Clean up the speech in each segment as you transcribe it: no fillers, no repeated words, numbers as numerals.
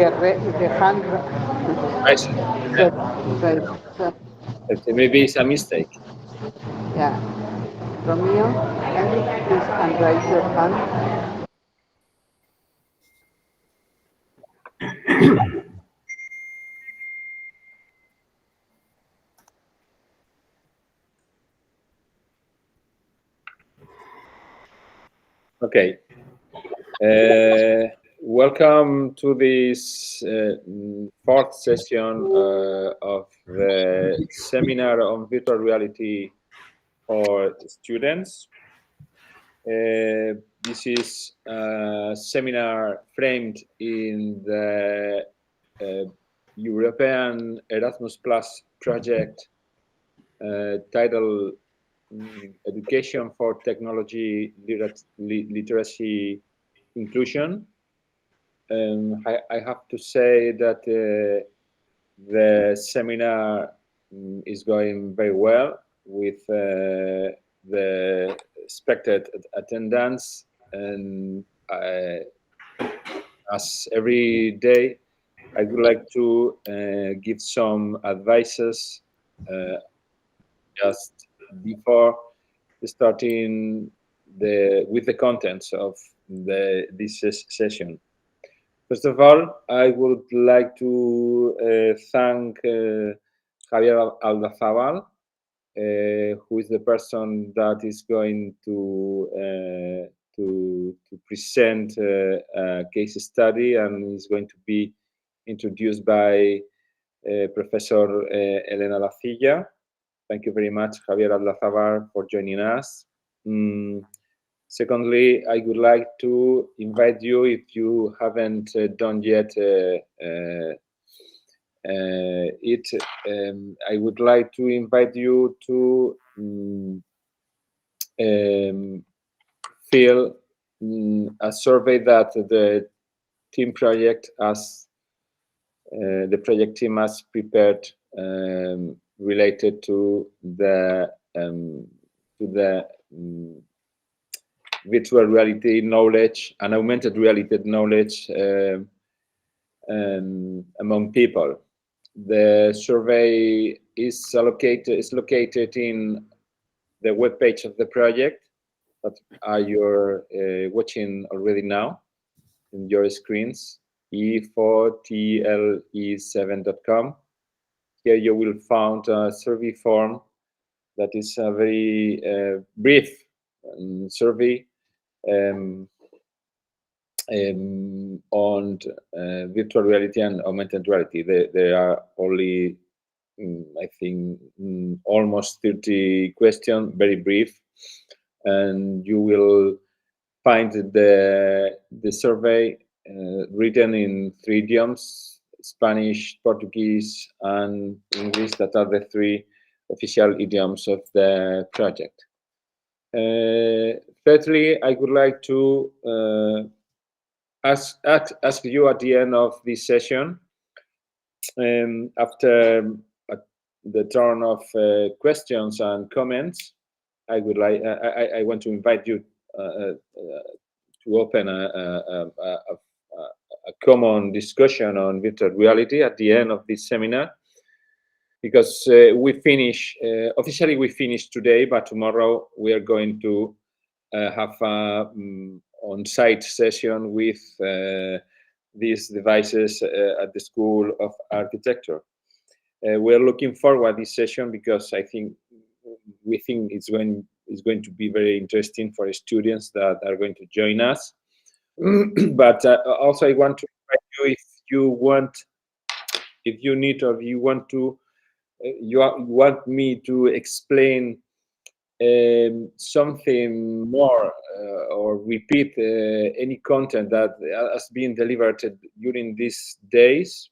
the hand. Right. Yeah. So, Maybe it's a mistake. yeah. Romeo, can you please unraise your hand? Okay. Welcome to this fourth session of the seminar on virtual reality for students. This is a seminar framed in the European Erasmus Plus project titled Education for Technology Literacy Inclusion. I have to say that the seminar is going very well with the expected attendance, and as every day, I would like to give some advices just before starting with the contents of this session. First of all, I would like to thank Javier Aldazabal, who is the person that is going to present a case study and is going to be introduced by Professor Elena Lacilla. Thank you very much, Javier Aldazabal, for joining us. Secondly, I would like to invite you, if you haven't done yet I would like to invite you to fill a survey that the team project has, the project team has prepared related to the virtual reality knowledge and augmented reality knowledge among people. The survey is located in the webpage of the project that you're watching already now in your screens, e4tle7.com. Here you will find a survey form that is a very brief survey on virtual reality and augmented reality. There are only, I think, almost 30 questions, very brief, and you will find the survey written in 3 idioms: Spanish, Portuguese, and English, that are the 3 official idioms of the project. Thirdly, I would like to ask you at the end of this session, after the turn of questions and comments, I want to invite you to open a common discussion on virtual reality at the end of this seminar, because officially we finish today, but tomorrow we are going to have a on-site session with these devices at the School of Architecture. We're looking forward to this session because we think it's going to be very interesting for students that are going to join us. But also I want to invite you, if you need, or you want me to explain something more or repeat any content that has been delivered during these days,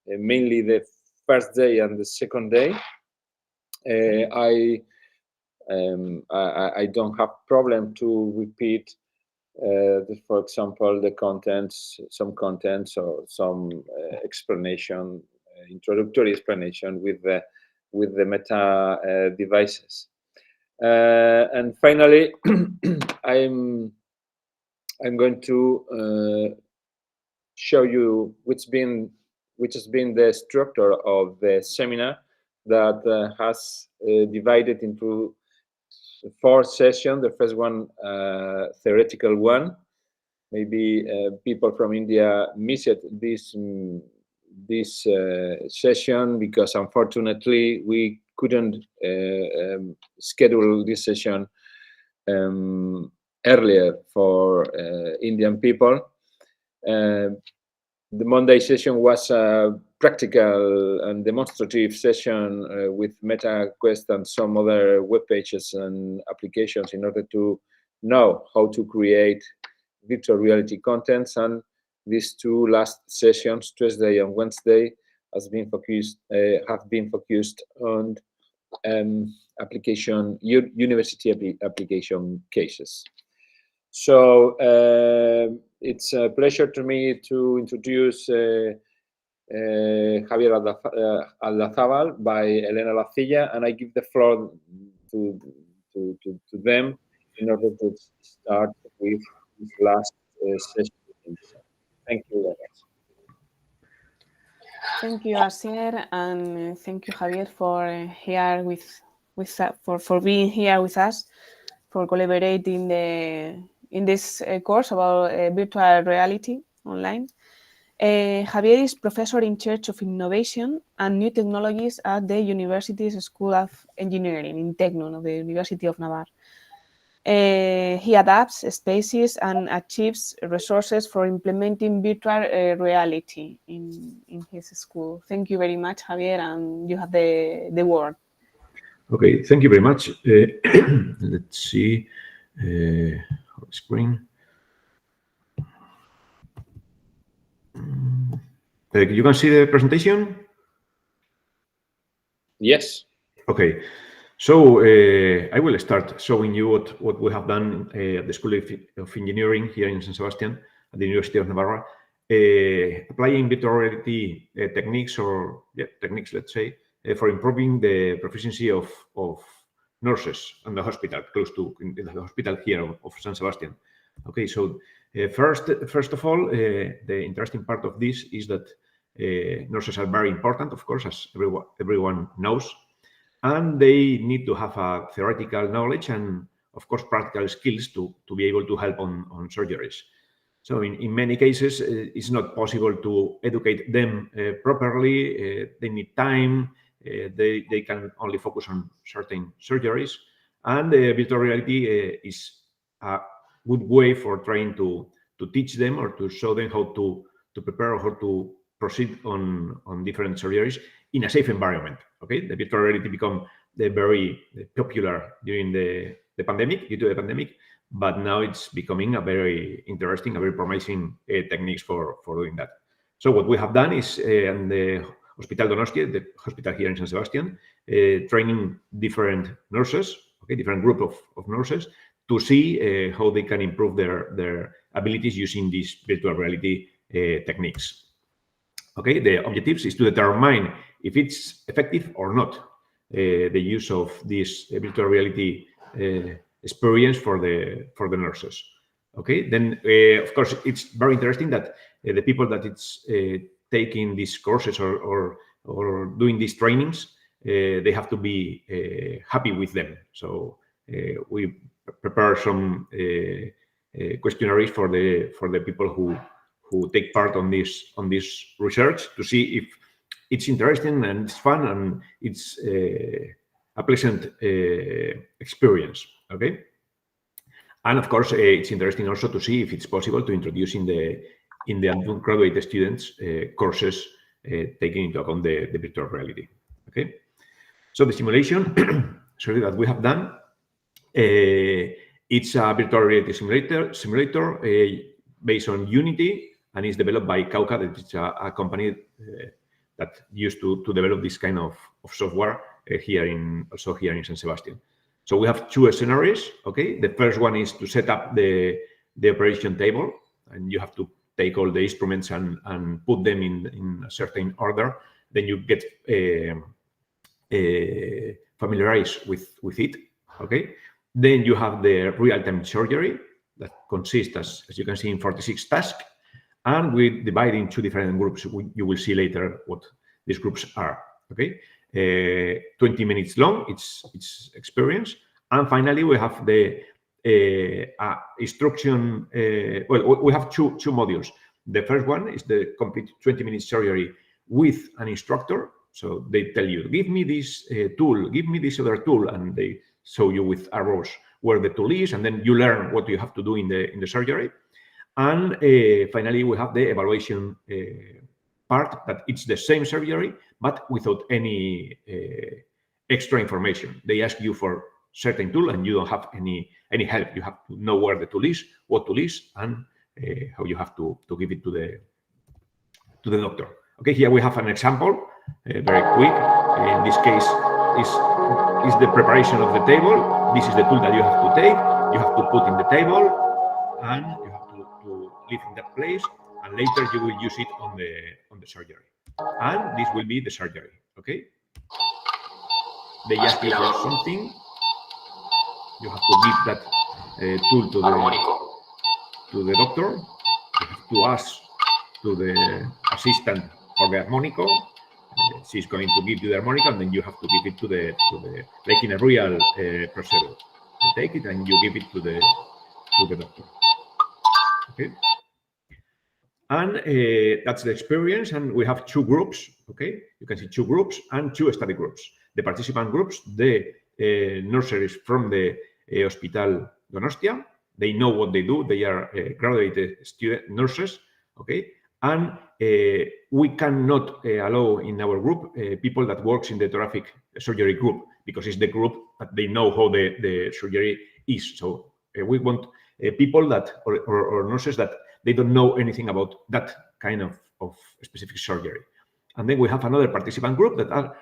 mainly the first day and the second day. I don't have problem to repeat, for example, some contents or some explanation, introductory explanation with the meta devices. And finally, I'm going to show you which has been the structure of the seminar that has divided into 4 sessions. The first one, theoretical one. Maybe people from India missed this session because unfortunately we couldn't schedule this session earlier for Indian people. The Monday session was a practical and demonstrative session with MetaQuest and some other web pages and applications in order to know how to create virtual reality contents. And these 2 last sessions, Tuesday and Wednesday, have been focused on university application cases. So it's a pleasure to me to introduce Javier Aldazabal by Elena Lacilla, and I give the floor to them in order to start with this last session. Thank you very much. Thank you, Asier, and thank you, Javier, for being here with us, for collaborating in this course about virtual reality online. Javier is professor in charge of innovation and new technologies at the University's School of Engineering in Tecnon of the University of Navarre. He adapts spaces and achieves resources for implementing virtual reality in his school. Thank you very much, Javier, and you have the word. Okay, thank you very much. Let's see screen. You can see the presentation? Yes. Okay. So I will start showing you what we have done at the School of Engineering here in San Sebastian at the University of Navarra, applying virtual reality techniques, let's say, for improving the proficiency of nurses in the hospital, in the hospital here of San Sebastian. Okay, so first of all, the interesting part of this is that nurses are very important, of course, as everyone knows. And they need to have a theoretical knowledge and, of course, practical skills to be able to help on surgeries. So in many cases, it's not possible to educate them properly. They need time. They can only focus on certain surgeries. And virtual reality is a good way for trying to teach them or to show them how to prepare or how to proceed on different surgeries in a safe environment. Okay, the virtual reality become very popular during the pandemic, due to the pandemic, but now it's becoming a very interesting, a very promising techniques for doing that. So what we have done is in the Hospital Donostia, the hospital here in San Sebastian, training different nurses, okay, different group of nurses, to see how they can improve their abilities using these virtual reality techniques. Okay, the objectives is to determine if it's effective or not, the use of this virtual reality experience for the nurses. Okay, then of course it's very interesting that the people that it's taking these courses or doing these trainings, they have to be happy with them. So we prepare some questionnaires for the people who take part on this research to see if it's interesting and it's fun and it's a pleasant experience. Okay, and of course it's interesting also to see if it's possible to introduce in the undergraduate students courses taking into account the virtual reality. Okay, so the simulation that we have done, it's a virtual reality simulator based on Unity, and is developed by Kauka, that is a company that used to develop this kind of software here in San Sebastian. So we have 2 scenarios. Okay, the first one is to set up the operation table, and you have to take all the instruments and put them in a certain order. Then you get familiarized with it. Okay, then you have the real-time surgery that consists, as you can see, in 46 tasks. And we divide in 2 different groups. You will see later what these groups are. Okay, 20 minutes long. It's experience, and finally we have the instruction. Well, we have two modules. The first one is the complete 20-minute surgery with an instructor. So they tell you, give me this tool, give me this other tool, and they show you with arrows where the tool is, and then you learn what you have to do in the surgery. And finally, we have the evaluation part, that it's the same surgery, but without any extra information. They ask you for certain tool, and you don't have any help. You have to know where the tool is, what tool is, and how you have to give it to the doctor. Okay, here we have an example, very quick. In this case, is the preparation of the table. This is the tool that you have to take. You have to put in the table, and you have to leave in that place. And later you will use it on the surgery. And this will be the surgery. Okay. They ask you for something. You have to give that tool to the doctor. You have to ask to the assistant for the harmonico. She's going to give you the harmonica, and then you have to give it to the like in a real procedure. You take it and you give it to the doctor. Okay. And that's the experience. And we have 2 groups. Okay, you can see 2 groups and 2 study groups. The participant groups, the nurses from the Hospital Donostia. They know what they do. They are graduated nurses. Okay. And we cannot allow in our group people that works in the thoracic surgery group, because it's the group that they know how the surgery is. So we want people that or nurses that they don't know anything about that kind of specific surgery. And then we have another participant group that are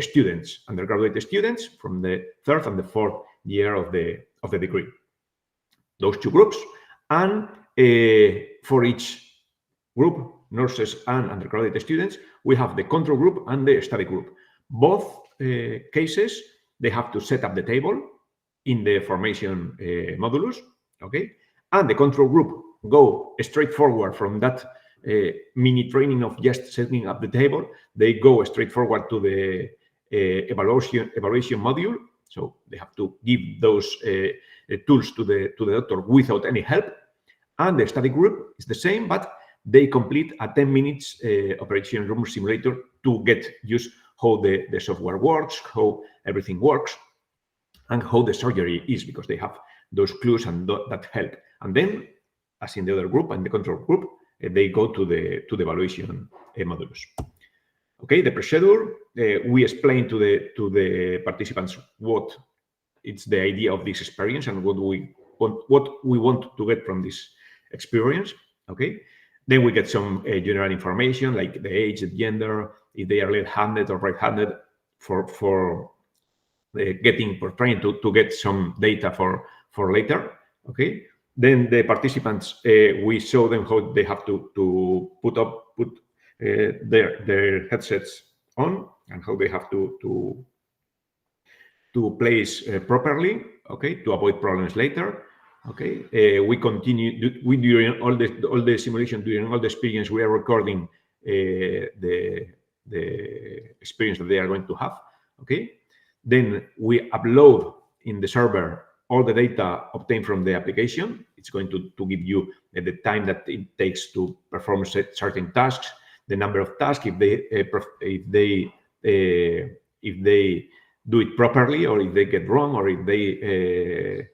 students, undergraduate students from the 3rd and the 4th year of the degree. Those 2 groups, and for each group, nurses and undergraduate students, we have the control group and the study group. Both cases, they have to set up the table in the formation modulus, okay? And the control group go straight forward from that mini training of just setting up the table. They go straight forward to the evaluation module. So they have to give those tools to the doctor without any help. And the study group is the same, but they complete a 10 minutes operation room simulator to get used how the software works, how everything works, and how the surgery is, because they have those clues and that help. And then, as in the other group and the control group, they go to the evaluation modulus. Okay, the procedure, we explain to the participants what it's the idea of this experience and what we want to get from this experience. Okay, then we get some general information like the age, the gender, if they are left-handed or right-handed, for trying to get some data for later. Okay, then the participants, we show them how they have to put their headsets on and how they have to place properly, okay, to avoid problems later. Okay, we continue. During all the simulation, during all the experience, we are recording the experience that they are going to have. Okay, then we upload in the server all the data obtained from the application. It's going to give you the time that it takes to perform certain tasks, the number of tasks, if they do it properly, or if they get wrong, or if they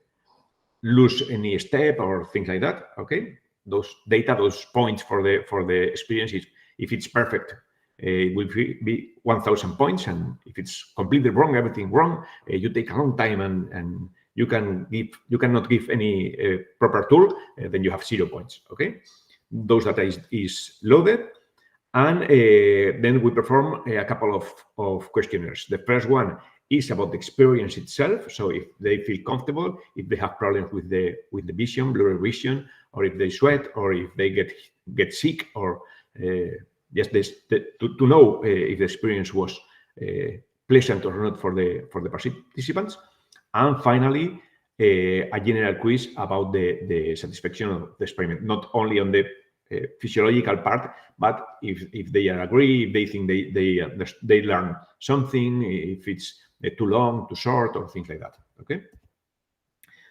lose any step or things like that. Okay, those data, those points for the experience, if it's perfect, it will be 1,000 points, and if it's completely wrong, everything wrong, you take a long time, and you cannot give any proper tool, then you have 0 points. Okay, those data is loaded, and then we perform a couple of questionnaires. The first one is about the experience itself. So if they feel comfortable, if they have problems with the vision, blurry vision, or if they sweat, or if they get sick, or just to know if the experience was pleasant or not for the participants. And finally, a general quiz about the satisfaction of the experiment, not only on the physiological part, but if they agree, if they think they learn something, if it's too long, too short, or things like that. Okay.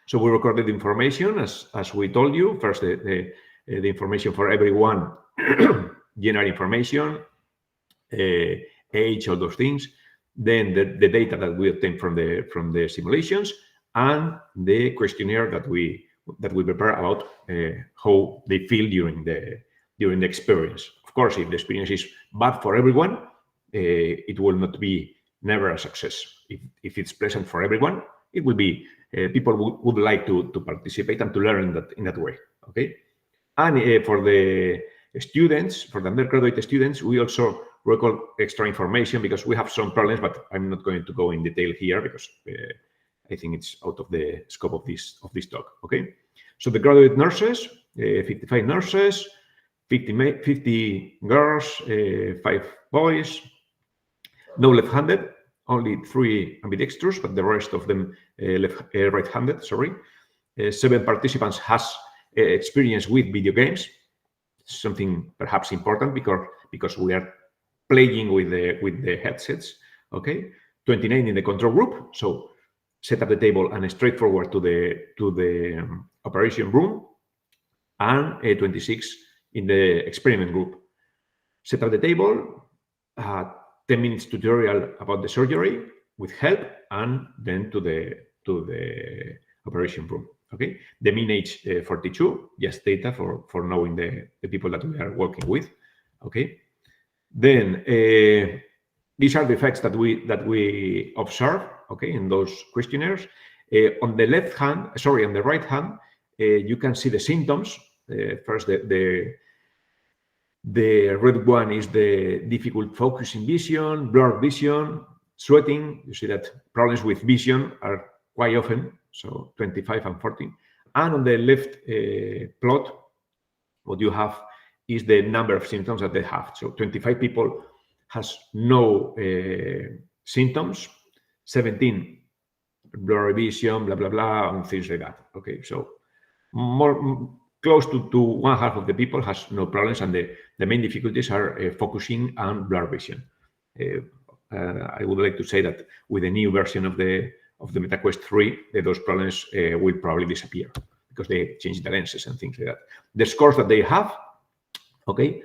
So we recorded the information as we told you. First, the information for everyone, general information, age, all those things. Then the data that we obtained from the simulations, and the questionnaire that we prepare about how they feel during the experience. Of course, if the experience is bad for everyone, it will not be never a success. If it's pleasant for everyone, it will be people would like to participate and to learn in that way. Okay, and for the students, for the undergraduate students, we also record extra information because we have some problems, but I'm not going to go in detail here because I think it's out of the scope of this talk. Okay, so the graduate nurses, 55 nurses, 50 girls, 5 boys, no left-handed, only 3 ambidextrous, but the rest of them right-handed. Sorry, 7 participants has experience with video games, something perhaps important because we are playing with the headsets. Okay, 29 in the control group, so set up the table and straightforward to the operation room, and 26 in the experiment group. Set up the table, 10 minutes tutorial about the surgery with help, and then to the operation room. Okay, the mean age 42, just data for knowing the people that we are working with. Okay, then these are the effects that we observe. Okay, in those questionnaires. On the right hand, you can see the symptoms. First, the red one is the difficult focusing vision, blurred vision, sweating. You see that problems with vision are quite often, so 25 and 14. And on the left plot, what you have is the number of symptoms that they have. So 25 people has no symptoms, 17 blurry vision, blah, blah, blah, and things like that. Okay, so close to one half of the people has no problems, and the main difficulties are focusing and blur vision. I would like to say that with the new version of the MetaQuest 3, those problems will probably disappear because they changed the lenses and things like that. The scores that they have, okay,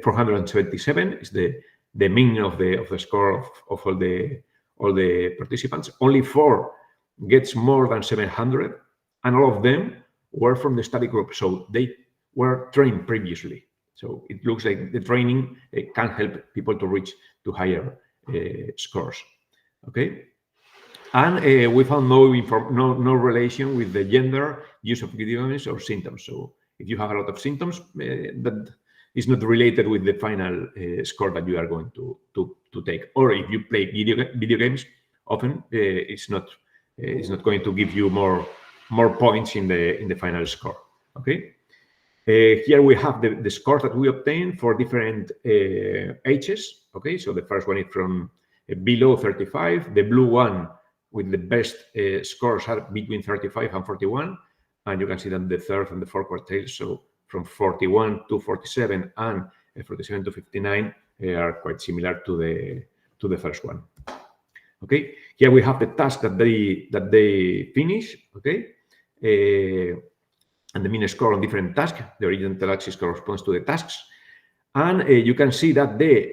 477 is the mean of the score of all the participants. Only 4 gets more than 700, and all of them were from the study group, so they were trained previously. So it looks like the training can help people to reach to higher scores. Okay, and we found no relation with the gender, use of video games, or symptoms. So if you have a lot of symptoms, that is not related with the final score that you are going to take. Or if you play video games often, it's not going to give you more points in the final score. Okay. Here we have the scores that we obtained for different ages. Okay, so the first one is from below 35. The blue one with the best scores are between 35 and 41, and you can see that the third and the fourth quartiles, so from 41 to 47 and 47 to 59, are quite similar to the first one. Okay, here we have the task that they finish. Okay. And the mean score on different tasks. The horizontal axis corresponds to the tasks. And you can see that the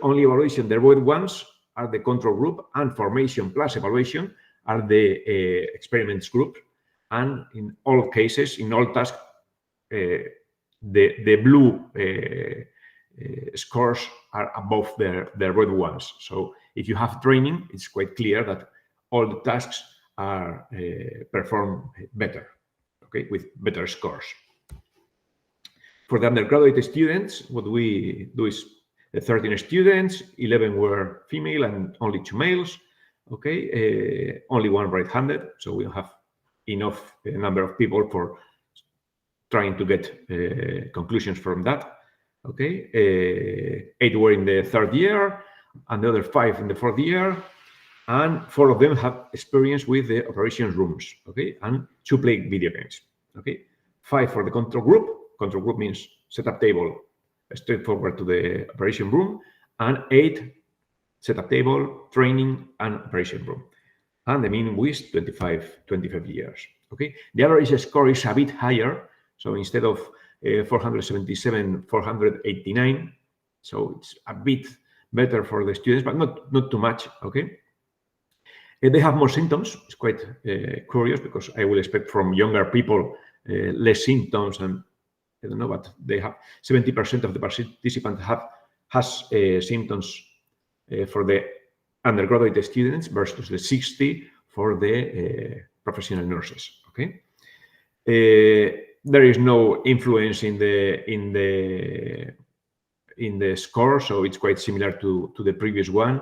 only evaluation, the red ones are the control group, and formation plus evaluation are the experiments group. And in all cases, in all tasks, the blue scores are above the red ones. So if you have training, it's quite clear that all the tasks are performed better. Okay, with better scores. For the undergraduate students, what we do is 13 students, 11 were female and only 2 males. Okay, only 1 right-handed, so we have enough number of people for trying to get conclusions from that. Okay, 8 were in the 3rd year, and the other 5 in the 4th year. And 4 of them have experience with the operations rooms, okay, and 2 play video games, okay. 5 for the control group control group means setup table straightforward to the operation room, and 8 setup table, training, and operation room. And the mean is 25 years. Okay, the average score is a bit higher, so instead of 477, 489, so it's a bit better for the students, but not too much. Okay, they have more symptoms. It's quite curious, because I will expect from younger people less symptoms, and I don't know, but they have 70% of the participants has symptoms for the undergraduate students versus the 60 for the professional nurses. Okay, there is no influence in the score, so it's quite similar to the previous one,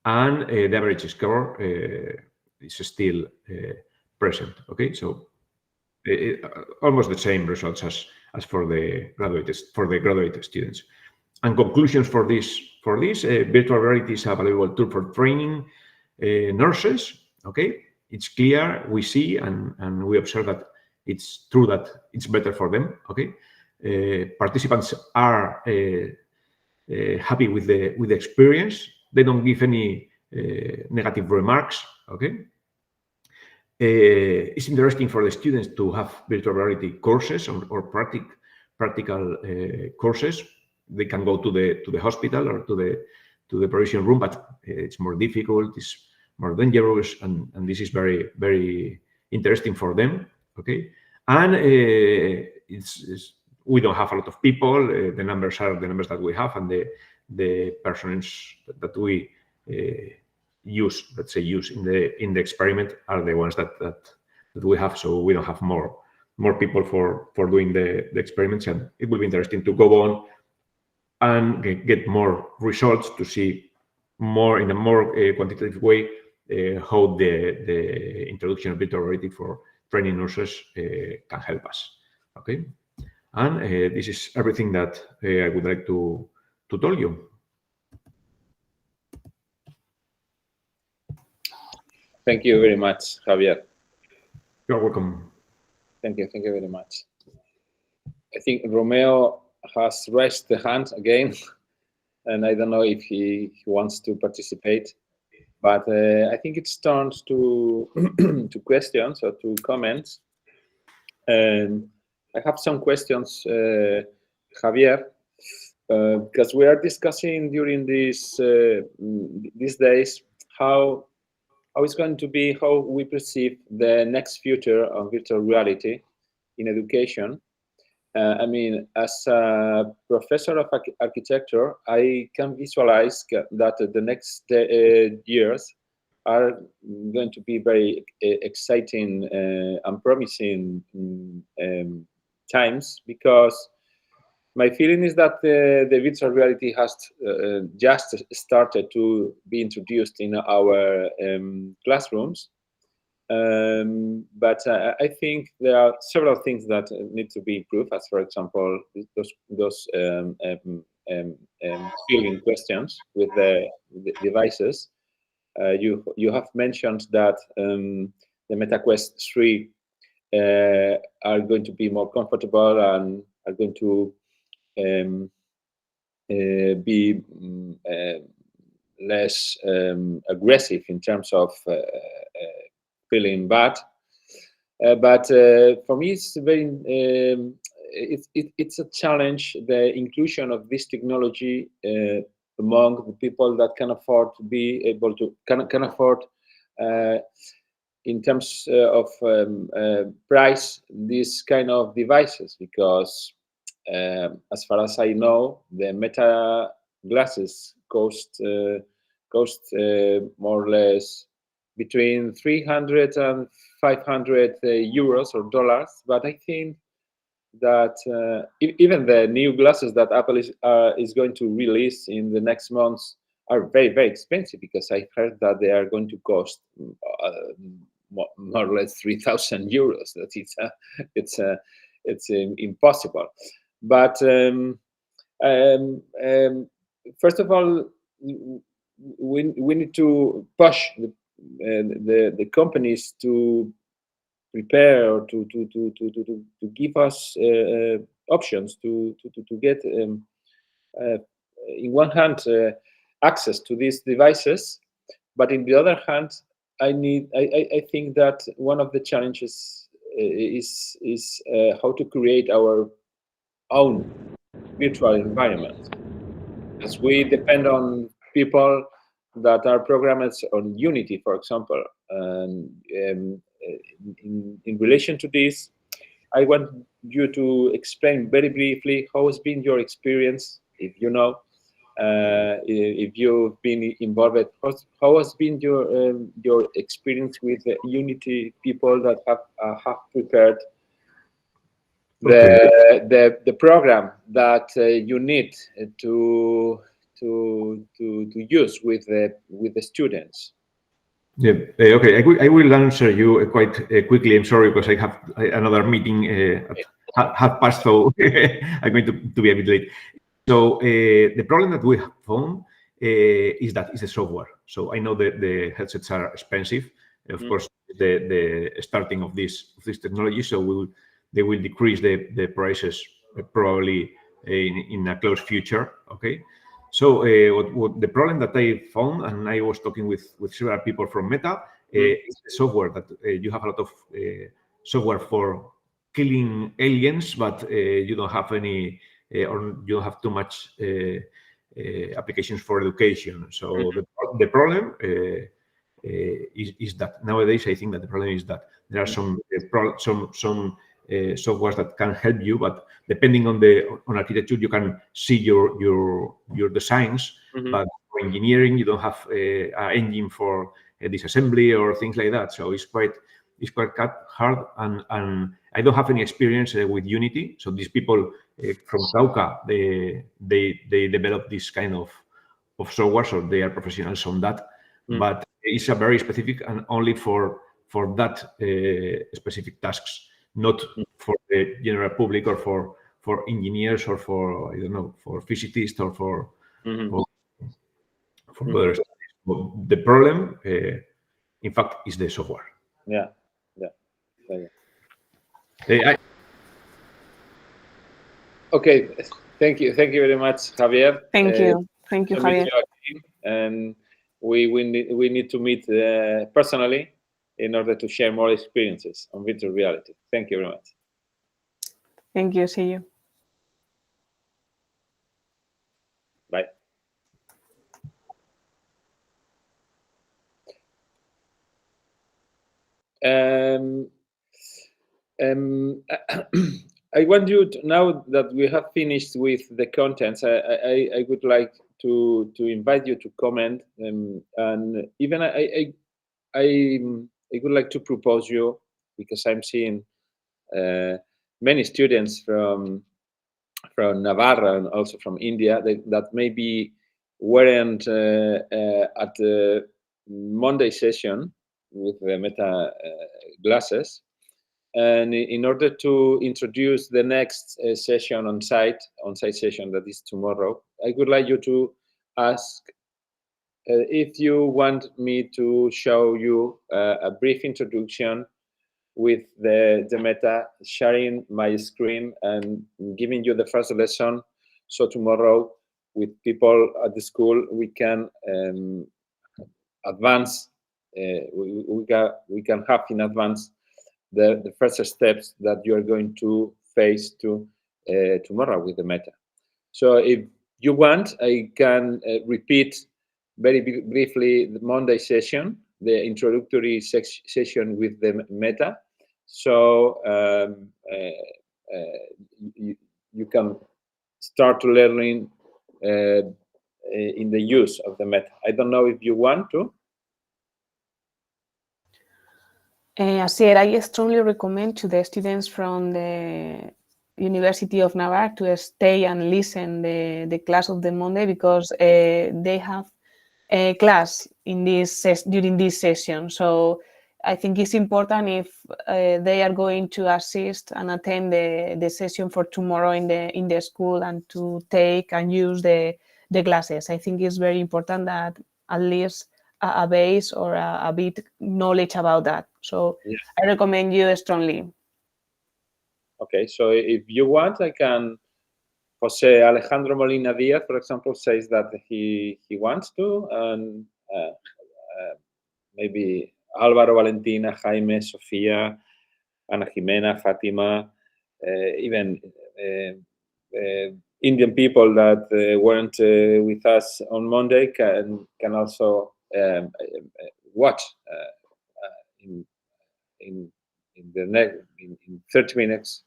and the average score is still present. Okay, so almost the same results as for the graduate students. And conclusions for this virtual reality is a valuable tool for training nurses. Okay, it's clear, we see and we observe that it's true that it's better for them. Okay, participants are happy with the experience. They don't give any negative remarks. Okay, it's interesting for the students to have virtual reality courses or practical courses. They can go to the hospital or to the operation room, but it's more difficult, it's more dangerous, and this is very, very interesting for them. Okay, and we don't have a lot of people. The numbers are the numbers that we have, and the persons that we use in the experiment are the ones that we have. So we don't have more people for doing the experiments, and it will be interesting to go on and get more results to see more in a more quantitative way how the introduction of virtual reality for training nurses can help us. Okay, and this is everything that I would like to tell you. Thank you very much, Javier. You're welcome. Thank you very much. I think Romeo has raised the hand again, and I don't know if he wants to participate, but I think it's turned to to questions or to comments. And I have some questions, Javier, because we are discussing during these days how it's going to be, how we perceive the next future of virtual reality in education. I mean, as a professor of architecture, I can visualize that the next years are going to be very exciting and promising times, because my feeling is that the virtual reality has just started to be introduced in our classrooms. But I think there are several things that need to be improved, as for example, those filling questions with the devices. You have mentioned that the MetaQuest 3 are going to be more comfortable and are going to be less aggressive in terms of feeling bad. But for me, it's very it's a challenge, the inclusion of this technology among the people that can afford to be able to can afford in terms of price this kind of devices, because as far as I know, the Meta glasses cost more or less between 300 and 500 euros or dollars. But I think that even the new glasses that Apple is going to release in the next months are very, very expensive, because I heard that they are going to cost more or less 3,000 euros. That it's impossible. But first of all, we need to push the companies to prepare or to give us options to get, in one hand, access to these devices, but in the other hand, I think that one of the challenges is how to create our own virtual environment, as we depend on people that are programmers on Unity, for example. And in relation to this, I want you to explain very briefly how has been your experience, if you know, if you've been involved. How has been your experience with the Unity people that have prepared the program that you need to use with the students? Yeah. Okay. I will answer you quite quickly. I'm sorry because I have another meeting at 1:30, so I'm going to be a bit late. So the problem that we have found is that it's the software. So I know that the headsets are expensive. Of course, the starting of this technology, so they will decrease the prices probably in a close future. Okay. So what the problem that I found, and I was talking with several people from Meta, is the software that you have a lot of software for killing aliens, but you don't have any, or you don't have too much applications for education. So the problem is that nowadays I think that the problem is that there are some softwares that can help you, but depending on architecture, you can see your designs. But for engineering, you don't have an engine for disassembly or things like that. So it's quite hard, and I don't have any experience with Unity. So these people from Cauca, they develop this kind of software, so they are professionals on that. But it's a very specific and only for that specific tasks, not for the general public or for engineers or for, I don't know, for physicists or for other studies. But the problem, in fact, is the software. Yeah. Okay, thank you very much, Javier. Thank you, Javier. And we need to meet personally in order to share more experiences on virtual reality. Thank you very much. Thank you. See you. Bye. I want you to, now that we have finished with the contents, I would like to invite you to comment, and even I would like to propose you, because I'm seeing many students from Navarra and also from India that maybe weren't at the Monday session with the Meta glasses. And in order to introduce the next session on-site session that is tomorrow, I would like you to ask if you want me to show you a brief introduction with the Meta, sharing my screen and giving you the first lesson. So tomorrow, with people at the school, we can advance. We can have in advance the first steps that you are going to face tomorrow with the Meta. So if you want, I can repeat very briefly the Monday session, the introductory session with the Meta. So you can start to learning in the use of the Meta. I don't know if you want to. Asier, I strongly recommend to the students from the University of Navarre to stay and listen the class of the Monday, because they have a class in during this session. So I think it's important if they are going to assist and attend the session for tomorrow in the school and to take and use the classes. I think it's very important that at least a base or a bit knowledge about that. So yeah. I recommend you strongly. Okay, so if you want, I can. Jose Alejandro Molina Diaz, for example, says that he wants to, and maybe Álvaro, Valentina, Jaime, Sofía, Ana Jimena, Fatima, even Indian people that weren't with us on Monday can also watch in the next in 30 minutes,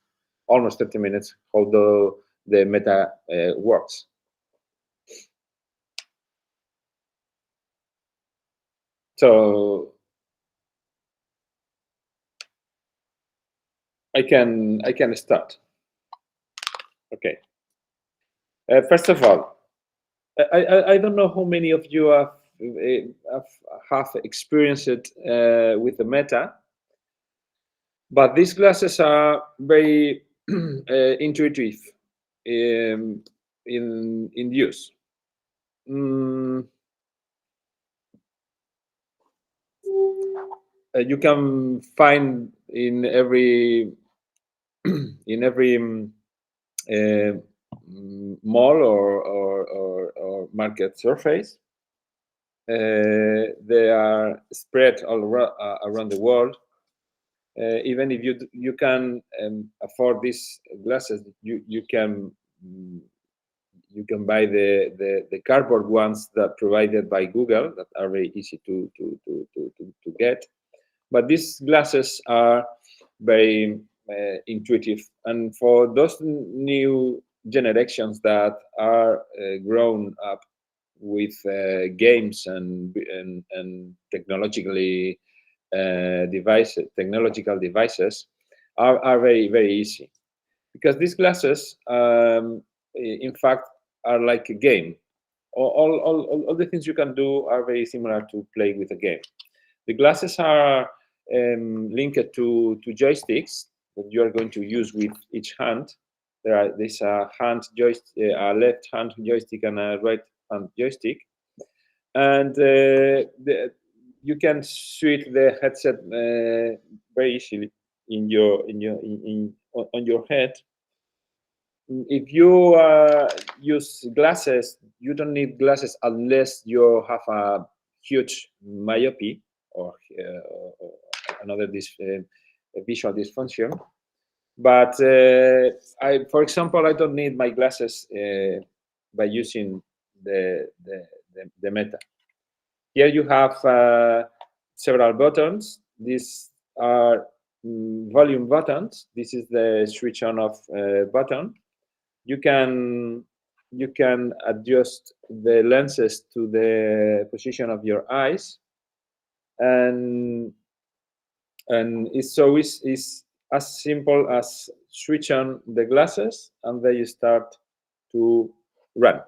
almost 30 minutes, how the meta works. So I can start. Okay. First of all, I don't know how many of you have experienced it with the Meta, but these glasses are very intuitive in use. You can find in every mall or market surface. They are spread all around the world. Even if you can afford these glasses, you can buy the cardboard ones that provided by Google that are very easy to get. But these glasses are very intuitive, and for those new generations that are grown up with games and technological devices are very, very easy, because these glasses in fact are like a game. All the things you can do are very similar to play with a game. The glasses are linked to joysticks that you are going to use with each hand. There's a left hand joystick and a right hand joystick, and you can switch the headset very easily on your head. If you use glasses, you don't need glasses unless you have a huge myopia or another visual dysfunction. But for example, I don't need my glasses by using the Meta. Here you have several buttons. These are volume buttons. This is the switch on off button. You can adjust the lenses to the position of your eyes, and it's as simple as switch on the glasses and then you start to run.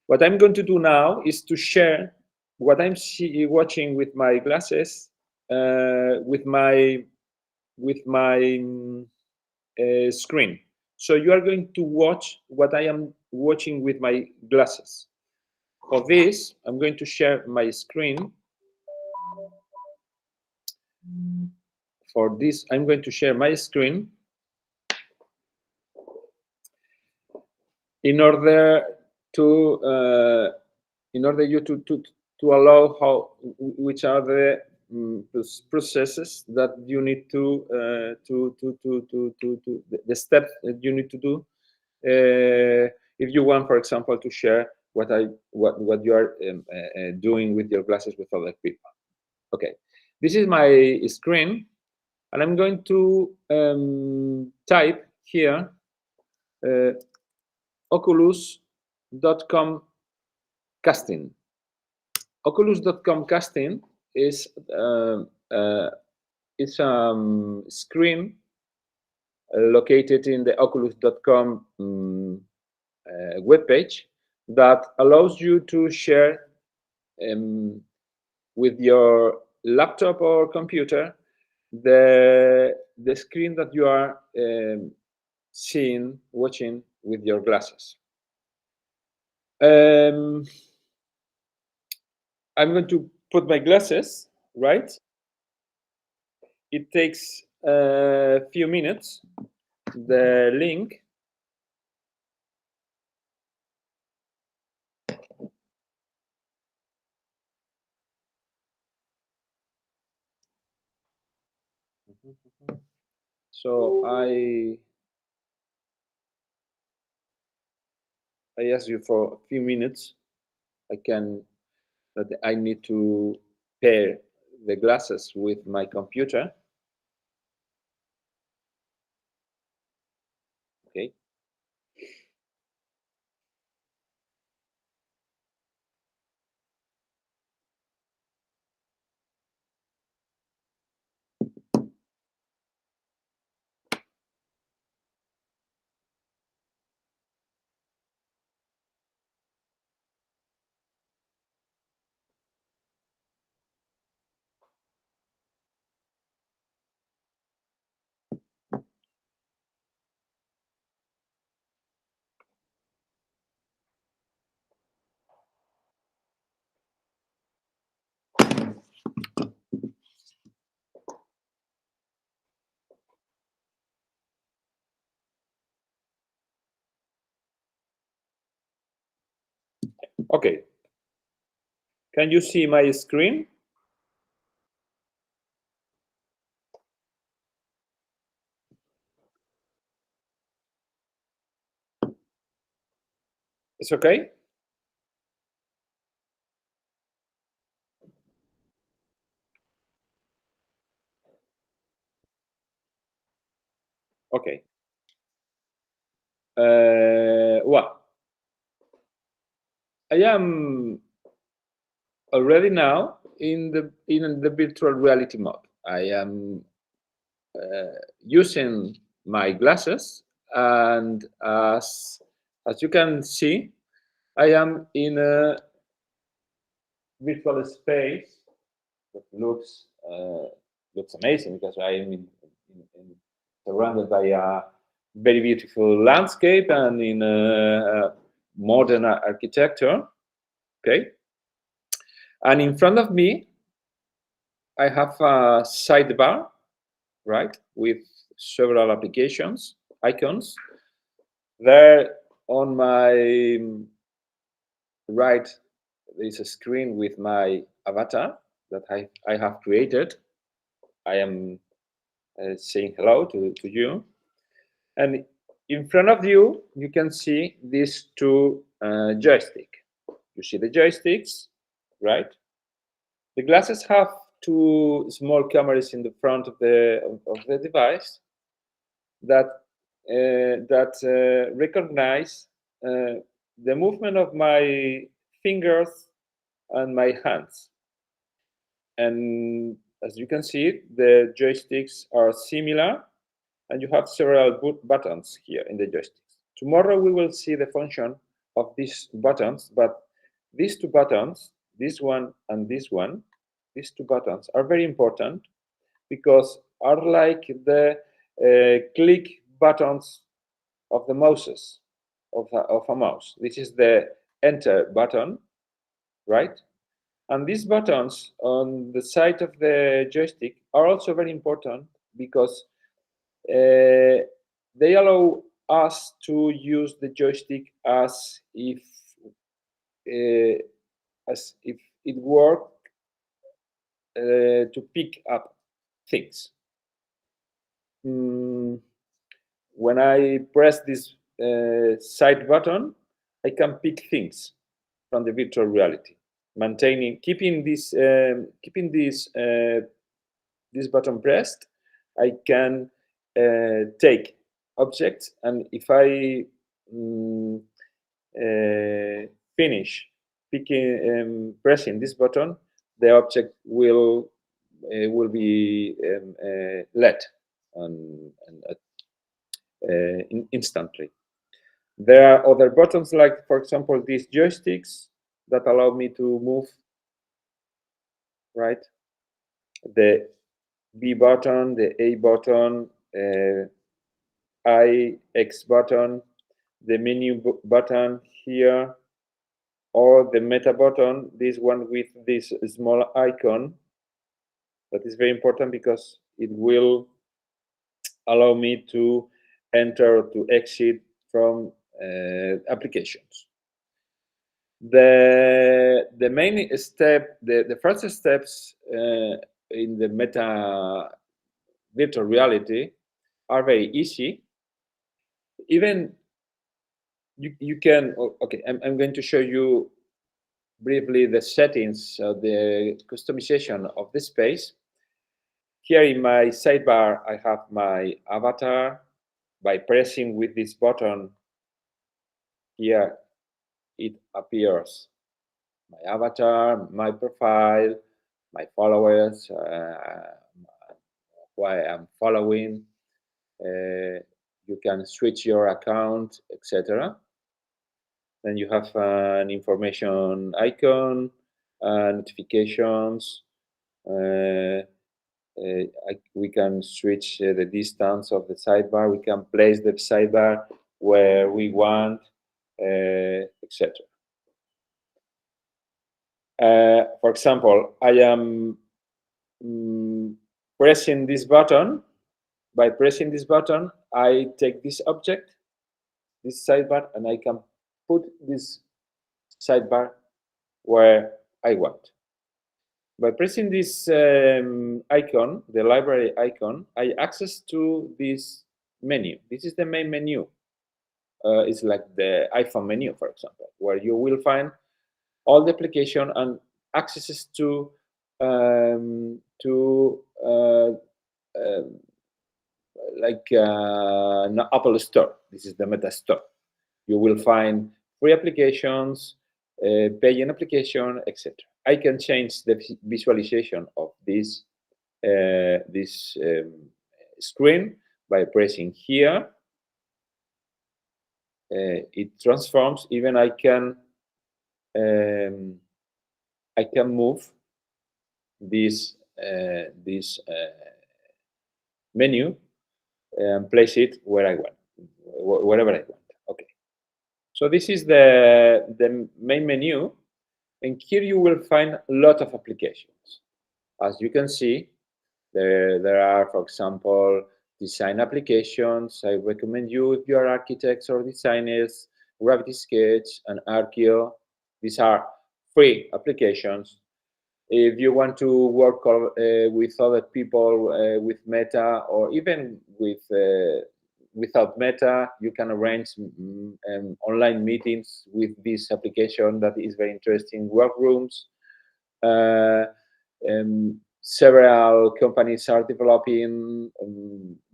What I'm going to do now is to share what I'm watching with my glasses with my screen. So you are going to watch what I am watching with my glasses. For this, I'm going to share my screen. For this, I'm going to share my screen in order you to allow which are the processes that you need the steps that you need to do if you want, for example, to share what you are doing with your glasses with other people. Okay, this is my screen, and I'm going to type here Oculus.com casting. Oculus.com casting is screen located in the Oculus.com webpage that allows you to share with your laptop or computer the screen that you are watching with your glasses. I'm going to put my glasses, right? It takes a few minutes the link. So I ask you for a few minutes. I need to pair the glasses with my computer. Okay. Okay. Can you see my screen? It's okay? Okay. Well, I am already now in the virtual reality mode. I am using my glasses, and as you can see, I am in a virtual space that looks amazing, because I am surrounded by a very beautiful landscape and in a modern architecture. Okay, and in front of me, I have a sidebar, right, with several applications, icons. There on my right, there is a screen with my avatar that I have created. I am saying hello to you. And in front of you, you can see these two joysticks. You see the joysticks, right? The glasses have two small cameras in the front of the device that recognize the movement of my fingers and my hands. And as you can see, the joysticks are similar, and you have several buttons here in the joysticks. Tomorrow we will see the function of these buttons, but these two buttons, this one and this one, these two buttons are very important, because are like the click buttons of the mouses of a mouse. This is the enter button, right? And these buttons on the side of the joystick are also very important, because they allow us to use the joystick as if it worked to pick up things. When I press this side button, I can pick things from the virtual reality, keeping this button pressed. I can take objects, and if I finish pressing this button, the object will be let instantly. There are other buttons, like, for example, these joysticks that allow me to move, right? The B button, the A button, X button, the menu button here, or the meta button, this one with this small icon. That is very important, because it will allow me to enter or to exit from applications. The main step, the first steps in the Meta virtual reality are very easy. Even you can, okay, I'm going to show you briefly the settings of the customization of the space. Here in my sidebar, I have my avatar. By pressing with this button here, it appears my avatar, my profile, my followers, why I'm following. You can switch your account, etc. Then you have an information icon, notifications. We can switch the distance of the sidebar. We can place the sidebar where we want, etc. For example, I am pressing this button. By pressing this button, I take this object, this sidebar, and I can put this sidebar where I want. By pressing this icon, the library icon, I access to this menu. This is the main menu. It's like the iPhone menu, for example, where you will find all the application and accesses to like an Apple Store. This is the Meta Store. You will find free applications, paying application, etc. I can change the visualization of this screen by pressing here. It transforms. Even I can move this menu and place it where I want, wherever I want. Okay. So this is the main menu, and here you will find a lot of applications. As you can see, there are, for example, design applications. I recommend you, if you are architects or designers, Gravity Sketch and Archeo. These are free applications. If you want to work with other people with Meta, or even with without Meta, you can arrange online meetings with this application that is very interesting. Workrooms. Several companies are developing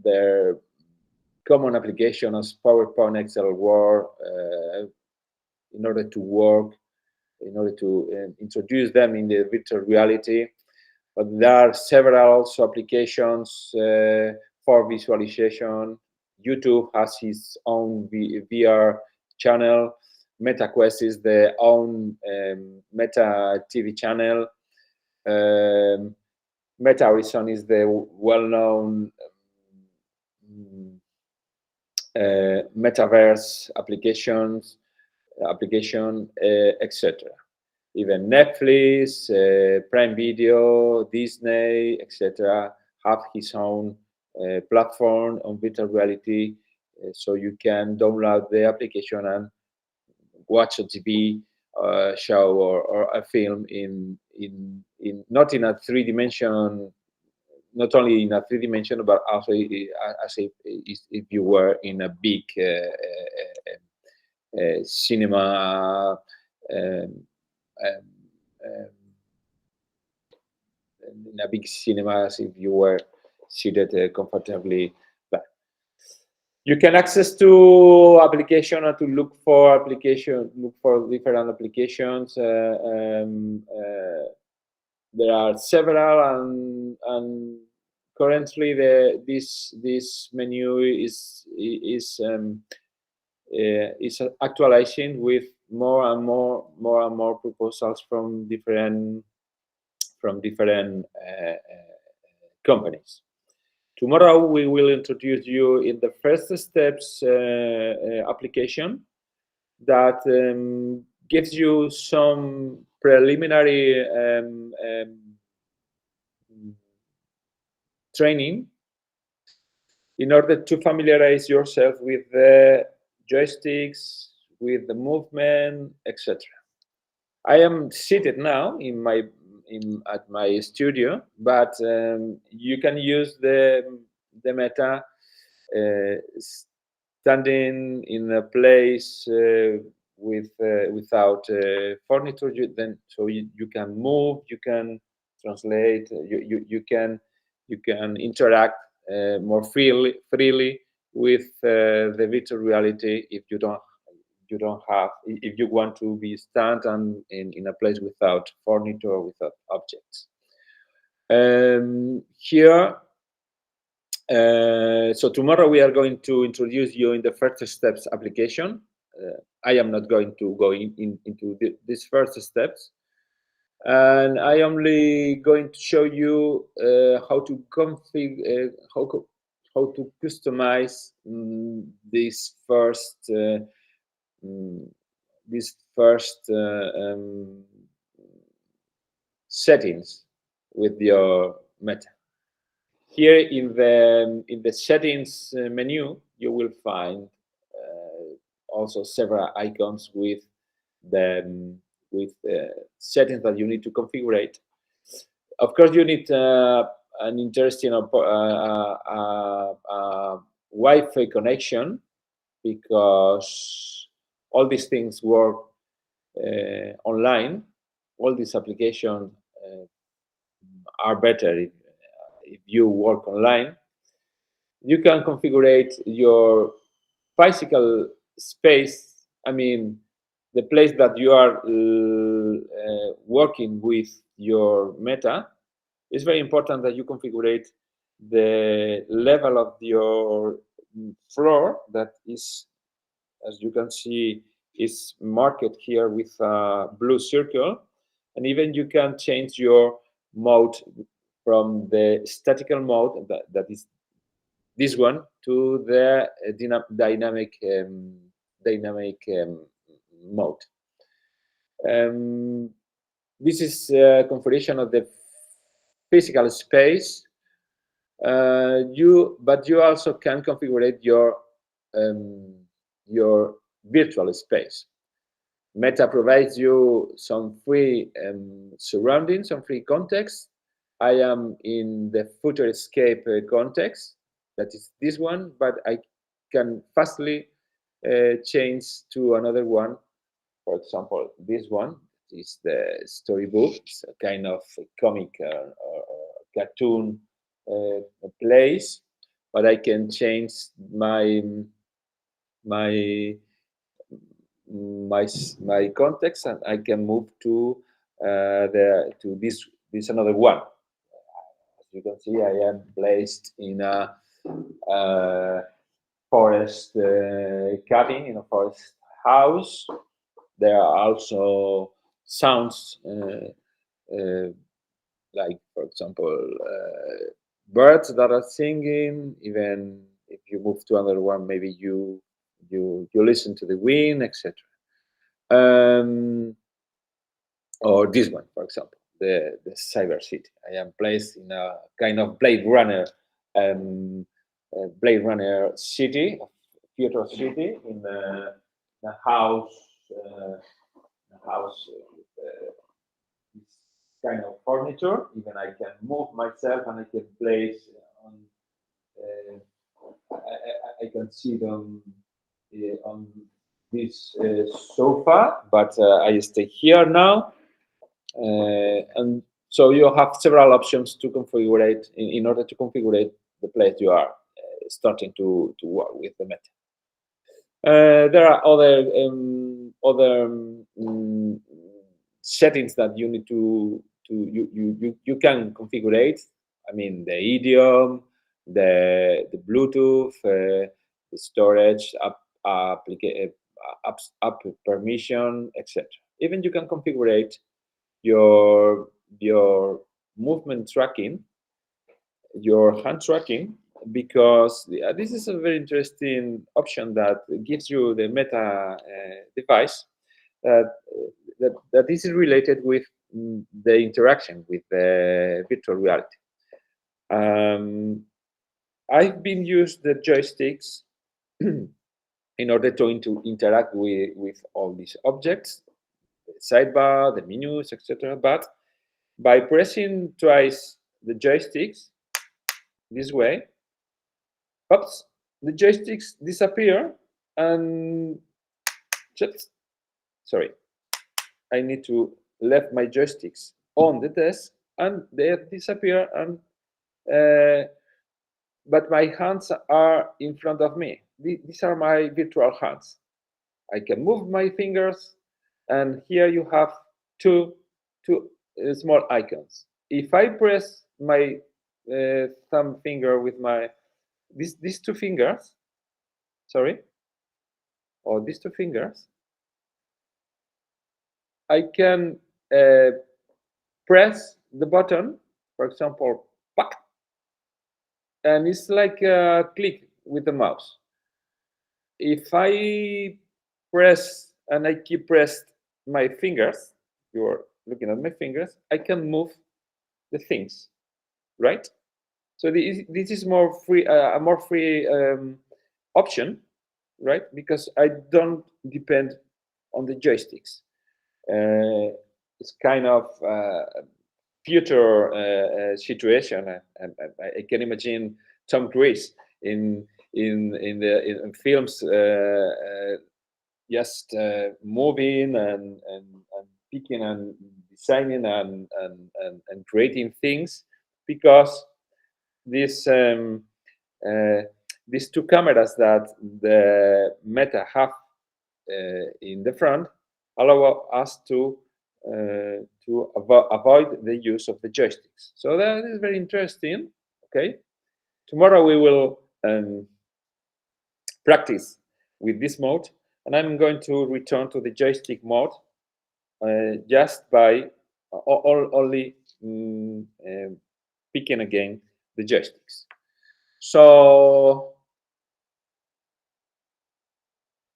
their common application as PowerPoint, Excel, Word, in order to work, in order to introduce them in the virtual reality. But there are several also applications for visualization. YouTube has its own VR channel. MetaQuest is their own Meta TV channel. Meta Horizon is the well-known metaverse application, etc. Even Netflix, Prime Video, Disney, etc. have his own platform on virtual reality, so you can download the application and watch a TV show or a film in not in a 3D, not only in a 3D, but also as if you were in a big cinema, in a big cinema, as if you were seated comfortably. But you can access to application and to look for different applications. There are several, and currently this menu is actualizing with more and more proposals from different companies. Tomorrow we will introduce you in the first steps application that gives you some preliminary training in order to familiarize yourself with the joysticks, with the movement, etc. I am seated now at my studio, but you can use the Meta standing in a place without furniture. So you can move, you can translate, you can interact more freely with the virtual reality if you don't have, if you want to be stand and in a place without furniture or without objects. Here, so tomorrow we are going to introduce you in the first steps application. I am not going to go into these first steps, and I am only going to show you how to configure, how to customize these first settings with your Meta. Here in the settings menu, you will find also several icons with the settings that you need to configure. Of course, you need an interesting Wi-Fi connection, because all these things work online. All these applications are better if you work online. You can configure your physical space. I mean, the place that you are working with your Meta. It's very important that you configure the level of your floor, that is, as you can see, is marked here with a blue circle. And even you can change your mode from the statical mode, that is this one, to the dynamic mode. This is configuration of the physical space. But you also can configure your virtual space. Meta provides you some free surroundings, some free context. I am in the Futurescape context, that is this one, but I can fastly change to another one. For example, this one is the storybook. It's a kind of comic or cartoon place, but I can change my context, and I can move to this another one. As you can see, I am placed in a forest cabin, in a forest house. There are also sounds like, for example, birds that are singing. Even if you move to another one, maybe you listen to the wind, etc. Or this one, for example, the Cyber City. I am placed in a kind of Blade Runner city, future city, in a house with this kind of furniture. Even I can move myself, and I can place on. I can see them on this sofa, but I stay here now, and so you have several options to configure in order to configure the place you are starting to work with the Meta. There are other settings that you need to you can configure. I mean, the idiom, the Bluetooth, the storage, app permission, etc. Even you can configure your movement tracking, your hand tracking, because this is a very interesting option that gives you the Meta device that this is related with the interaction with the virtual reality. I've been used the joysticks in order to interact with all these objects, the sidebar, the menus, etc. But by pressing twice the joysticks this way, oops, the joysticks disappear, and just, sorry, I need to left my joysticks on the desk, and they disappear, and but my hands are in front of me. These are my virtual hands. I can move my fingers, and here you have two small icons. If I press my thumb finger with my these two fingers, sorry, or these two fingers, I can press the button, for example, pack, and it's like a click with the mouse. If I press and I keep pressed my fingers, you're looking at my fingers, I can move the things, right? So this is more free, a more free option, right? Because I don't depend on the joysticks. It's kind of future situation. I can imagine Tom Cruise in films just moving and picking and designing and creating things, because these two cameras that the Meta have in the front allow us to avoid the use of the joysticks. So that is very interesting. Okay, tomorrow we will practice with this mode, and I'm going to return to the joystick mode just by only picking again the joysticks. So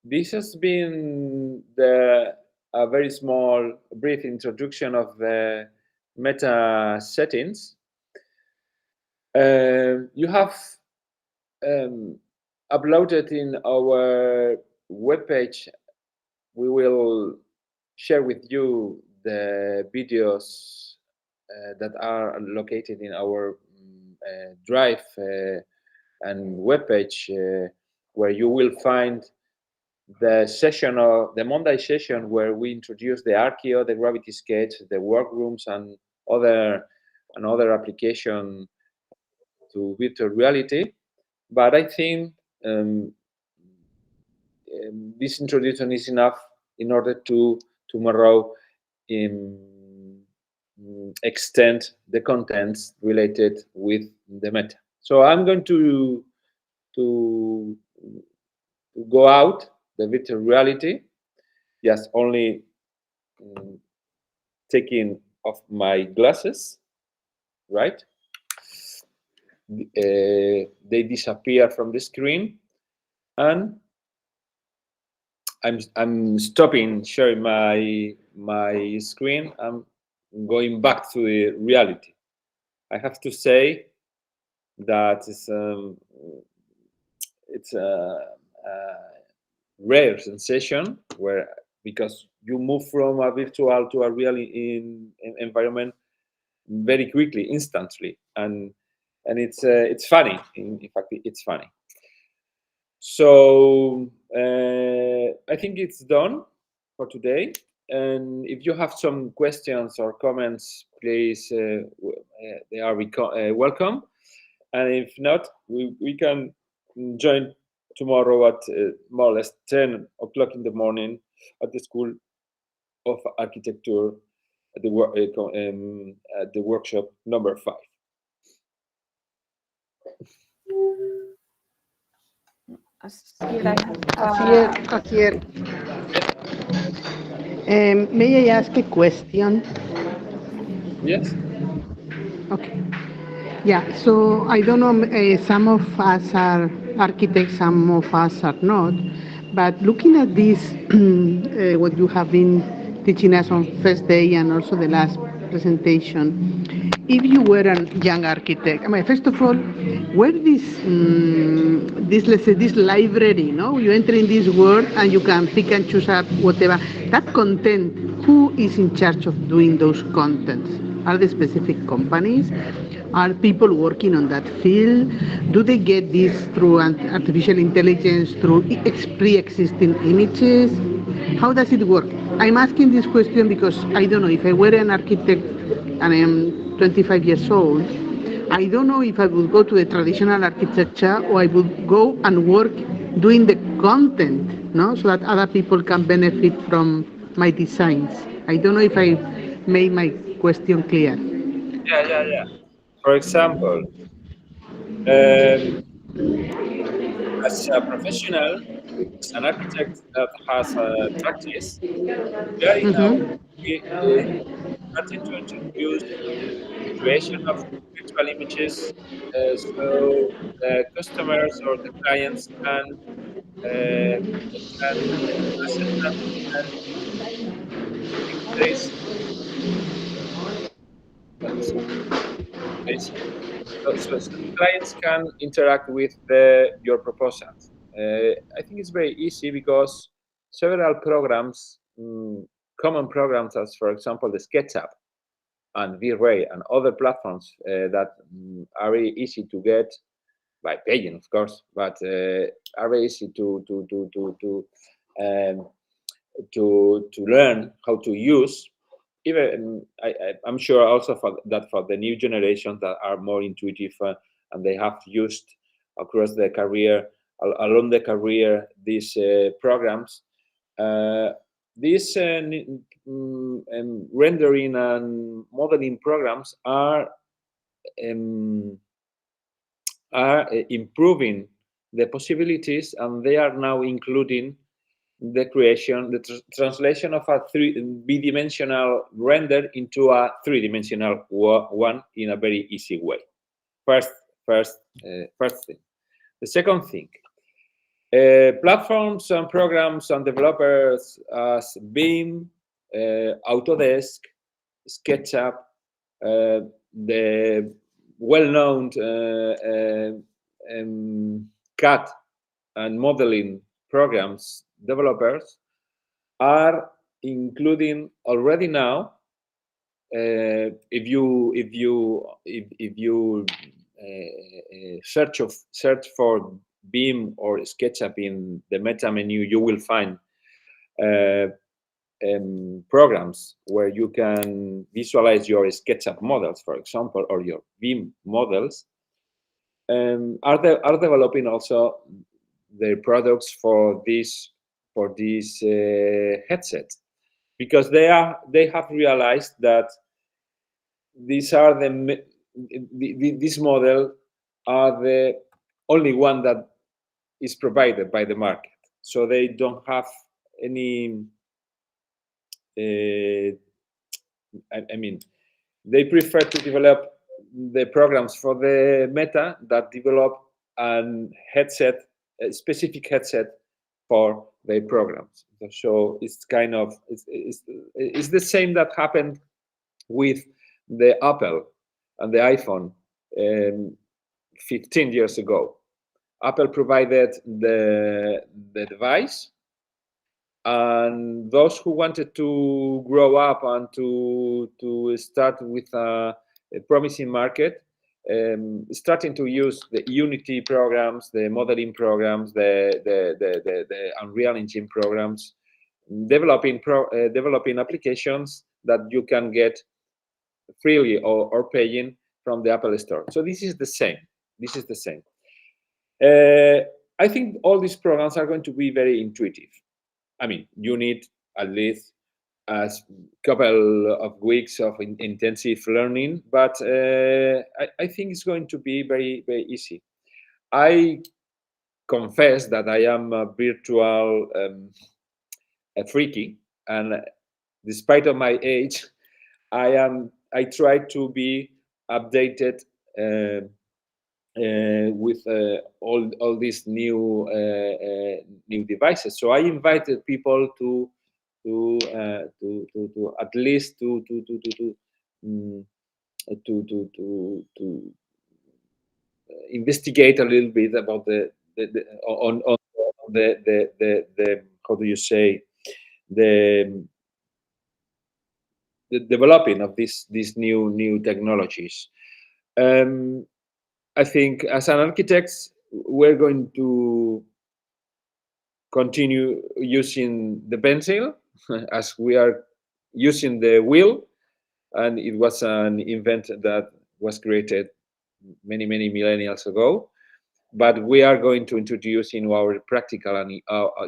this has been a very small, brief introduction of the Meta settings. You have uploaded in our webpage. We will share with you the videos that are located in our Drive and webpage, where you will find the session of the Monday session where we introduce the Archeo, the Gravity Sketch, the workrooms, and other application to virtual reality. But I think this introduction is enough in order to tomorrow extend the contents related with the Meta. So I'm going to go out the virtual reality, just only taking off my glasses, right? They disappear from the screen, and I'm stopping sharing my screen. I'm going back to the reality. I have to say that it's a rare sensation, because you move from a virtual to a real environment very quickly, instantly, and it's funny. In fact, it's funny. So I think it's done for today. And if you have some questions or comments, please, they are welcome. And if not, we can join tomorrow at more or less 10 o'clock in the morning at the School of Architecture at the workshop number 5. Asier, may I ask a question? Yes. Okay. Yeah, so I don't know, some of us are architects, some of us are not, but looking at this, what you have been teaching us on first day and also the last presentation, if you were a young architect, I mean, first of all, where this, let's say, this library, no? You enter in this world and you can pick and choose up whatever. That content, who is in charge of doing those contents? Are they specific companies? Are people working on that field? Do they get this through artificial intelligence, through pre-existing images? How does it work? I'm asking this question because I don't know, if I were an architect and I am 25 years old, I don't know if I would go to the traditional architecture or I would go and work doing the content, no, so that other people can benefit from my designs. I don't know if I made my question clear. Yeah. For example, um, as a professional, as an architect that has a practice, we are now Mm-hmm. starting to introduce the creation of virtual images, so the customers or the clients can access them. And there is this, so the clients can interact with your proposals. I think it's very easy because several programs, common programs as, for example, the SketchUp and V-Ray and other platforms that are very easy to get by paying, of course, but are very easy um, to learn how to use. Even I'm sure also for the new generations that are more intuitive and they have used across their career, along the career, these programs. These rendering and modeling programs are improving the possibilities, and they are now including the creation, the translation of a bidimensional render into a three-dimensional one in a very easy way. First thing. The second thing, platforms and programs and developers as Beam, Autodesk, SketchUp, the well-known CAD and modeling programs developers are including already now. If you search for Beam or SketchUp in the meta menu, you will find programs where you can visualize your SketchUp models, for example, or your Beam models. Are developing also their products for this headset, because they have realized that these are this model are the only one that is provided by the market, so they don't have any. I mean, they prefer to develop the programs for the Meta that develop a specific headset for their programs. So it's kind of it's the same that happened with the Apple and the iPhone 15 years ago. Apple provided the device, and those who wanted to grow up and to start with a promising market, starting to use the Unity programs, the modeling programs, the Unreal Engine programs, developing applications that you can get freely or paying from the Apple Store. So this is the same. I think all these programs are going to be very intuitive. I mean, you need at least a couple of weeks of intensive learning, but I think it's going to be very, very easy. I confess that I am a virtual freaky, and despite of my age, I try to be updated with all these new devices. So I invited people to at least to investigate a little bit about the how do you say, the developing of these new technologies. I think as an architects, we're going to continue using the pencil as we are using the wheel, and it was an invent that was created many millennials ago. But we are going to introduce in our practical and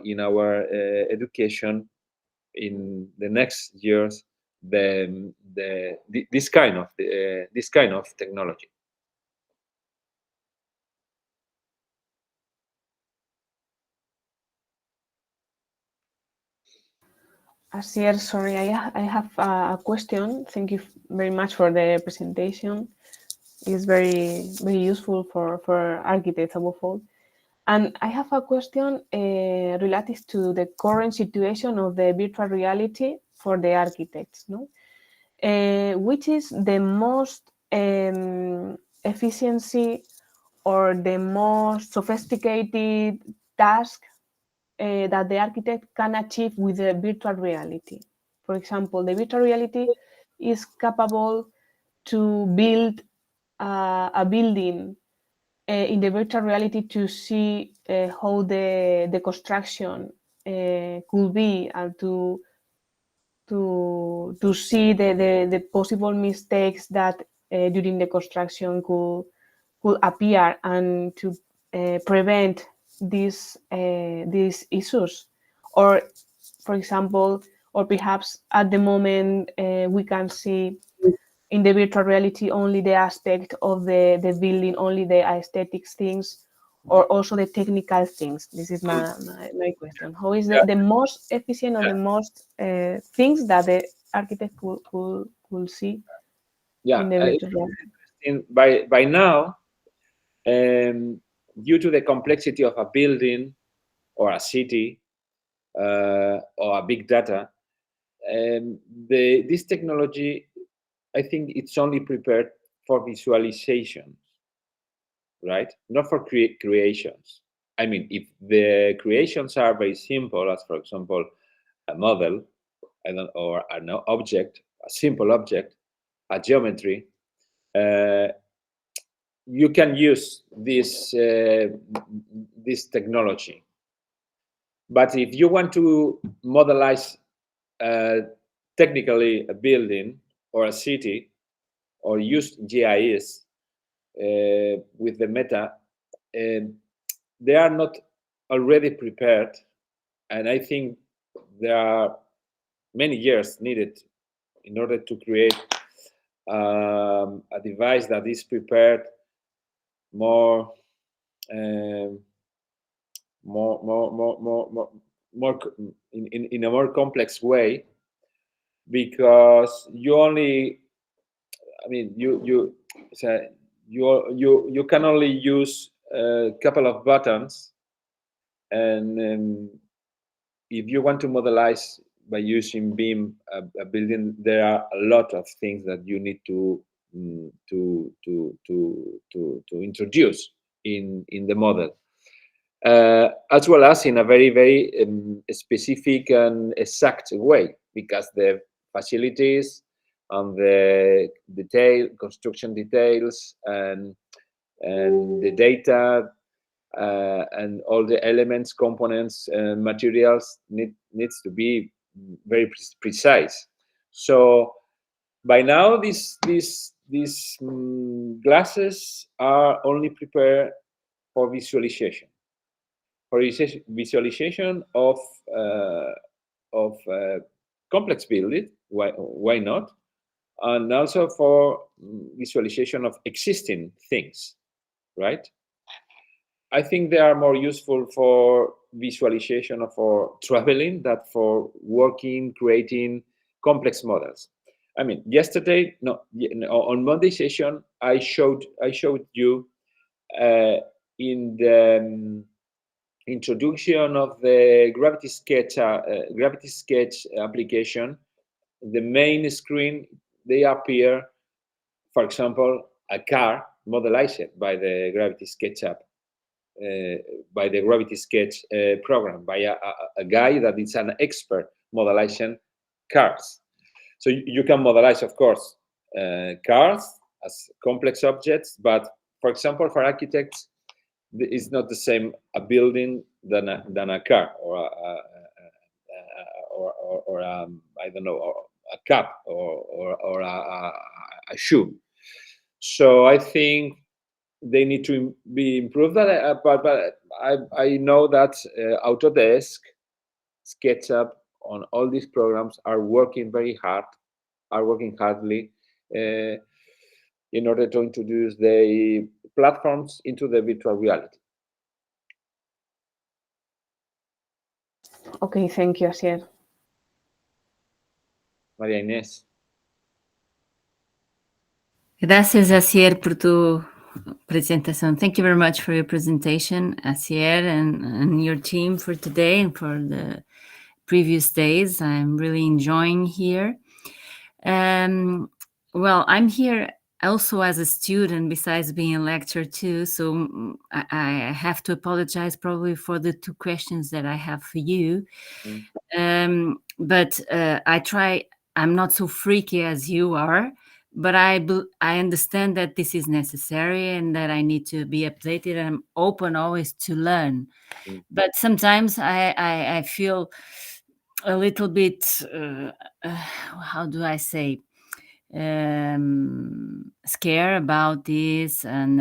in our education in the next years this kind of technology. Asier, sorry, I have a question. Thank you very much for the presentation. It's very useful for architects above all. And I have a question related to the current situation of the virtual reality for the architects. No? Which is the most efficiency or the most sophisticated task that the architect can achieve with the virtual reality? For example, the virtual reality is capable to build a building in the virtual reality to see how the construction could be, and to see the possible mistakes that during the construction could appear, and to prevent these issues. Or, for example, or perhaps at the moment we can see in the virtual reality only the aspect of the building, only the aesthetic things, or also the technical things. This is my question. How is the most efficient or the most things that the architect could see in the virtual reality? By now, due to the complexity of a building or a city or a big data, this technology, I think it's only prepared for visualization, right? Not for creations. I mean, if the creations are very simple, as for example, a model, or an object, a simple object, a geometry, you can use this technology. But if you want to modelize technically a building or a city, or use GIS with the meta, they are not already prepared, and I think there are many years needed in order to create a device that is prepared more in a more complex way, because you only, I mean, you can only use a couple of buttons, and if you want to modelize by using BIM a building, there are a lot of things that you need to introduce in the model, as well as in a very specific and exact way, because the facilities and the construction details and the data and all the elements, components, and materials needs to be very precise. So by now, these glasses are only prepared for visualization, of complex building. Why not? And also for visualization of existing things, right? I think they are more useful for visualization or for traveling than for working, creating complex models. I mean, yesterday, on Monday session, I showed you in the introduction of the Gravity Sketch application, the main screen, they appear, for example, a car modelized by the Gravity SketchUp, by the Gravity Sketch program, by a guy that is an expert modelizing cars. So you can modelize, of course, cars as complex objects, but for example, for architects, it's not the same a building than a car or I don't know, or a cup or a shoe. So I think they need to be improved. But I know that Autodesk, SketchUp, on all these programs are working very hard, are working hardly in order to introduce the platforms into the virtual reality. Okay, thank you, Asier. María Inés. Gracias, Asier, por tu presentación. Thank you very much for your presentation, Asier, and your team for today and for the previous days. I'm really enjoying here. Well, I'm here also as a student, besides being a lecturer too, so I have to apologize probably for the two questions that I have for you. But I'm not so freaky as you are, but I understand that this is necessary and that I need to be updated, and I'm open always to learn. But sometimes I feel a little bit, how do I say, scared about this, and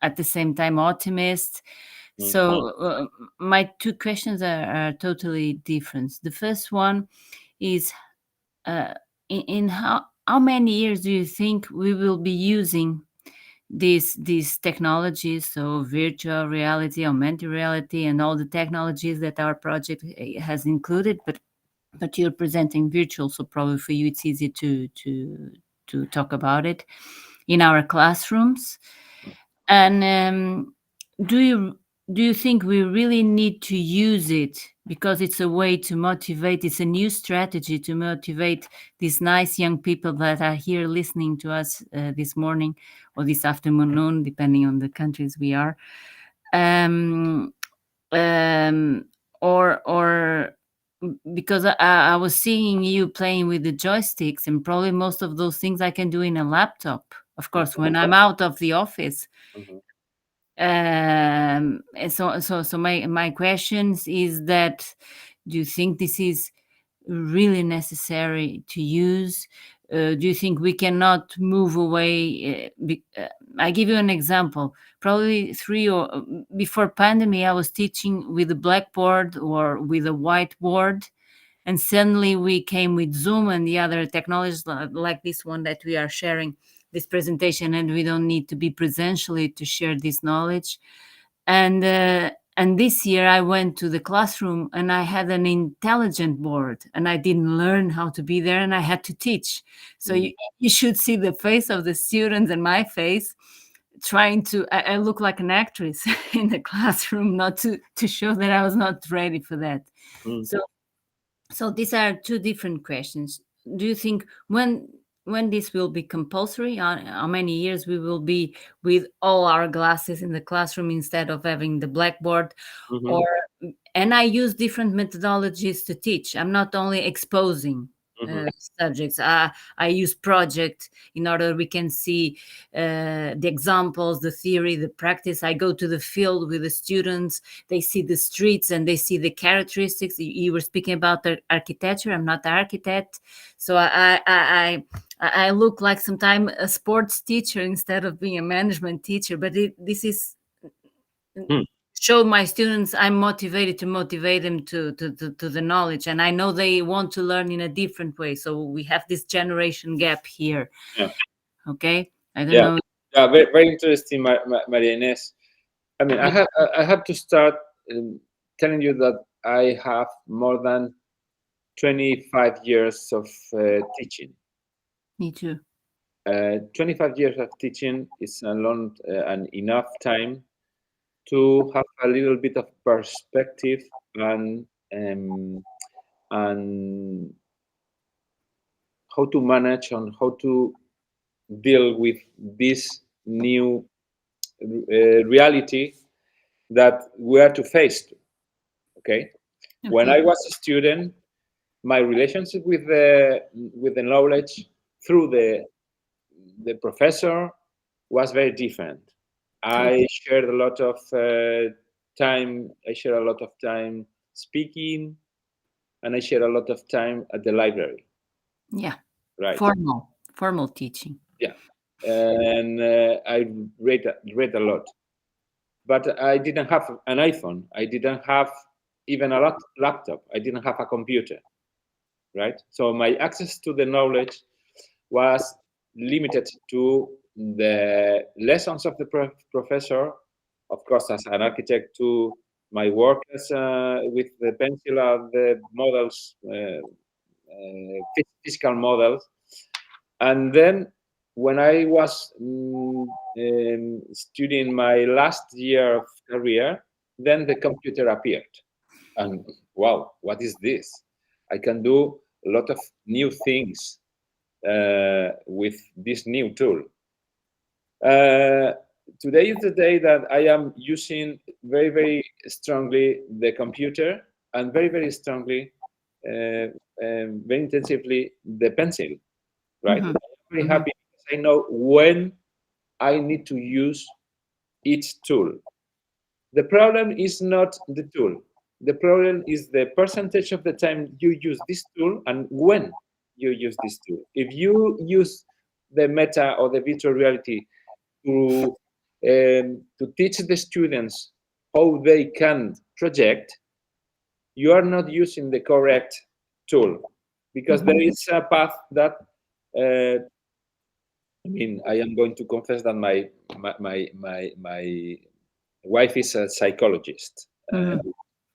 at the same time optimist. So my two questions are totally different. The first one is, in how many years do you think we will be using these technologies, so virtual reality, augmented reality, and all the technologies that our project has included, but you're presenting virtual, so probably for you it's easy to talk about it in our classrooms. And do you think we really need to use it because it's a way to motivate, it's a new strategy to motivate these nice young people that are here listening to us this morning or this afternoon, depending on the countries we are, or because I was seeing you playing with the joysticks, and probably most of those things I can do in a laptop, of course, when I'm out of the office. And so my questions is that, do you think this is really necessary to use? Do you think we cannot move away? I give you an example. Probably before pandemic, I was teaching with a blackboard or with a whiteboard, and suddenly we came with Zoom and the other technologies like this one that we are sharing this presentation, and we don't need to be presentially to share this knowledge. And this year I went to the classroom and I had an intelligent board, and I didn't learn how to be there, and I had to teach. So you should see the face of the students and my face trying to, I look like an actress in the classroom, not to show that I was not ready for that. So these are two different questions. Do you think when this will be compulsory, how many years we will be with all our glasses in the classroom instead of having the blackboard? And I use different methodologies to teach. I'm not only exposing subjects. I use project in order we can see the examples, the theory, the practice. I go to the field with the students. They see the streets and they see the characteristics. You were speaking about the architecture. I'm not an architect, so I look like sometimes a sports teacher instead of being a management teacher. But this is show my students I'm motivated to motivate them to the knowledge, and I know they want to learn in a different way. So we have this generation gap here. Okay, I don't know. Yeah, very, very interesting, Maria Inés. I mean, I have to start telling you that I have more than 25 years of teaching. Me too. 25 years of teaching is a long and enough time to have a little bit of perspective and how to manage and how to deal with this new reality that we are to face. Okay? When I was a student, my relationship with the knowledge through the professor was very different. I shared a lot of time. I shared a lot of time speaking, and I shared a lot of time at the library. Yeah. Right. Formal teaching. Yeah, and I read a lot, but I didn't have an iPhone. I didn't have even a laptop. I didn't have a computer. Right. So my access to the knowledge was limited to the lessons of the professor, of course, as an architect, to my work as with the pencil and the models, physical models. And then when I was studying my last year of career, then the computer appeared. And wow, what is this? I can do a lot of new things with this new tool. Today is the day that I am using very, very strongly the computer, and very, very strongly, very intensively the pencil, right? I'm very happy because I know when I need to use each tool. The problem is not the tool. The problem is the percentage of the time you use this tool and when you use this tool. If you use the meta or the virtual reality to teach the students how they can project, you are not using the correct tool, because there is a path that I mean, I am going to confess that my wife is a psychologist.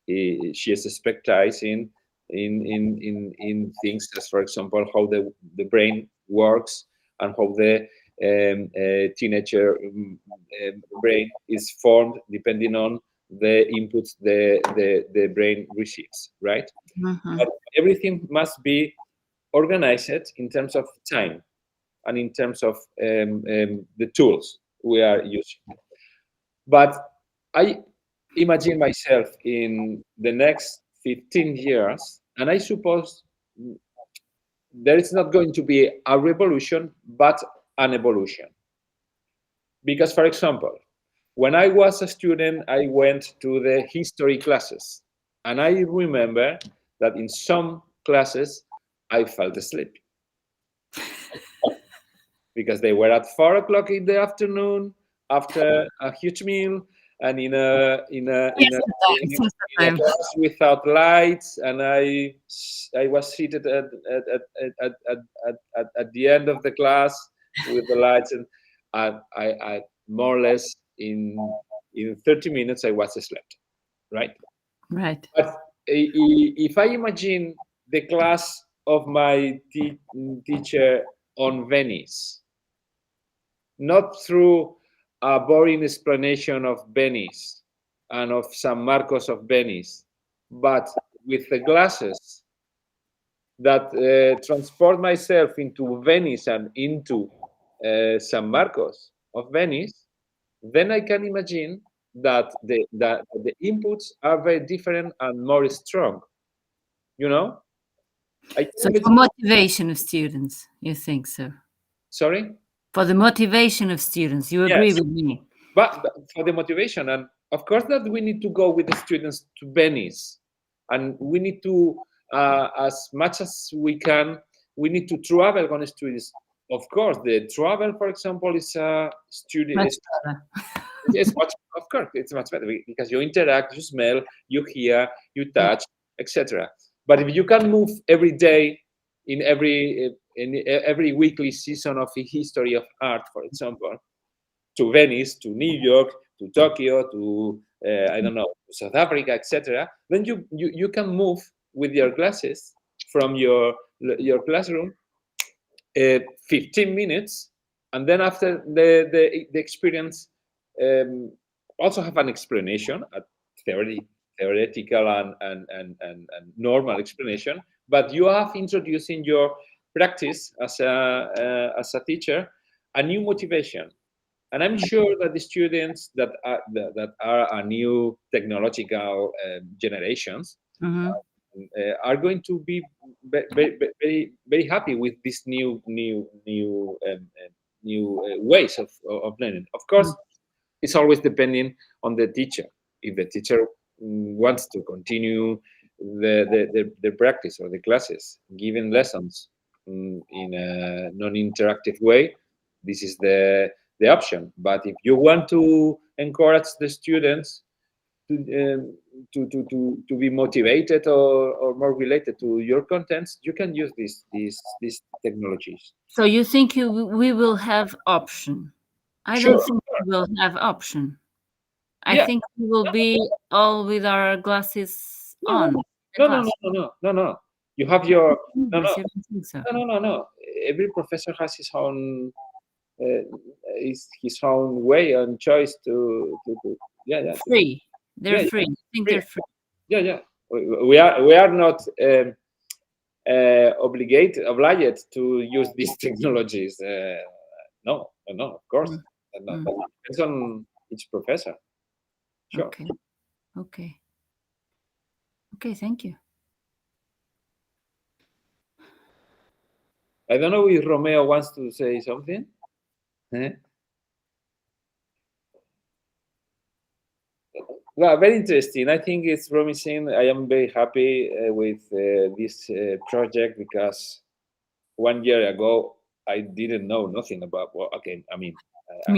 She is specializing in things as, for example, how the brain works and how the teenager brain is formed depending on the inputs the brain receives, right? But everything must be organized in terms of time and in terms of the tools we are using. But I imagine myself in the next 15 years, and I suppose there is not going to be a revolution, but an evolution. Because, for example, when I was a student, I went to the history classes, and I remember that in some classes I fell asleep because they were at 4 o'clock in the afternoon after a huge meal, and in a class without lights, and I was seated at the end of the class with the lights, and I more or less in 30 minutes I was asleep, right? Right. But if I imagine the class of my teacher on Venice, not through a boring explanation of Venice and of San Marcos of Venice, but with the glasses that transport myself into Venice and into San Marcos of Venice, then I can imagine that the inputs are very different and more strong. You know? So for motivation of students, you think so? Sorry? For the motivation of students, you agree with me? But for the motivation, and of course that we need to go with the students to Venice, and we need to, as much as we can, we need to travel on students. Of course, the travel, for example, is a student. Yes, of course, it's much better because you interact, you smell, you hear, you touch, etc. But if you can move every day in every weekly season of the history of art, for example, to Venice, to New York, to Tokyo, to I don't know, South Africa, etc., then you can move with your glasses from your classroom 15 minutes, and then after the experience, also have an explanation, a theoretical and normal explanation, but you have introduced in your practice as a teacher a new motivation. And I'm sure that the students that are a new technological generations are going to be very happy with these new ways of learning. Of course, it's always depending on the teacher. If the teacher wants to continue the practice or the classes, giving lessons in a non-interactive way, this is the option. But if you want to encourage the students to be motivated or more related to your contents, you can use these technologies. So you think we will have option? I Sure. don't think we will have option. I Yeah. think we will be all with our glasses on. No. You have your I don't think so. no. Every professor has his own way and choice to free. They're Yeah, free. I think free. they're free. Yeah. We are not obliged to use these technologies. No, of course. That depends on each professor. Sure. Okay, thank you. I don't know if Romeo wants to say something. Well, very interesting. I think it's promising. I am very happy with this project because 1 year ago I didn't know nothing about. Well, okay, I mean, I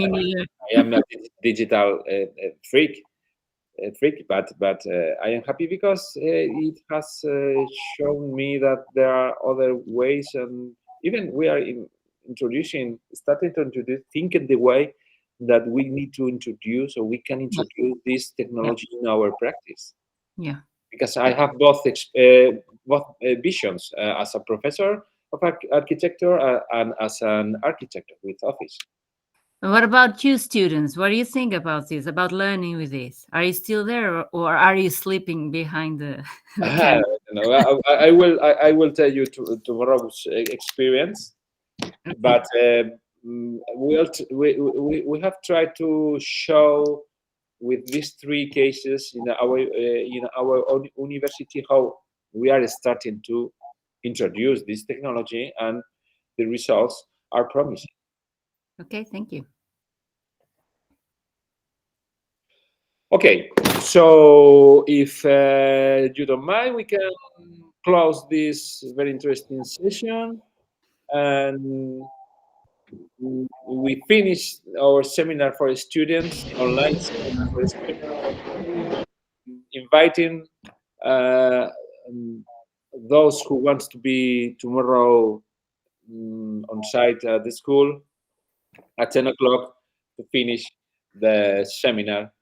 am a digital freak, but I am happy because it has shown me that there are other ways, and even we are starting to introduce, thinking the way that we need to introduce, or we can introduce this technology in our practice. Yeah. Because I have both visions as a professor of architecture and as an architect with Office. What about you, students? What do you think about this? About learning with this? Are you still there, or are you sleeping behind the? I will tell you tomorrow's experience, but we have tried to show with these 3 cases in our own university how we are starting to introduce this technology, and the results are promising. Okay, thank you. Okay, so if you don't mind, we can close this very interesting session, and we finished our seminar for students, online seminar for students, inviting those who want to be tomorrow on site at the school at 10 o'clock to finish the seminar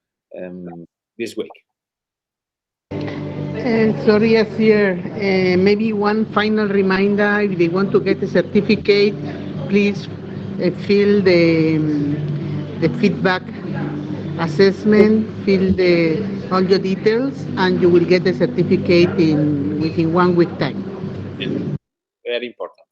this week. Sorry, Asier, maybe one final reminder, if they want to get a certificate, please fill the feedback assessment, fill all your details, and you will get the certificate within 1 week time. Very important.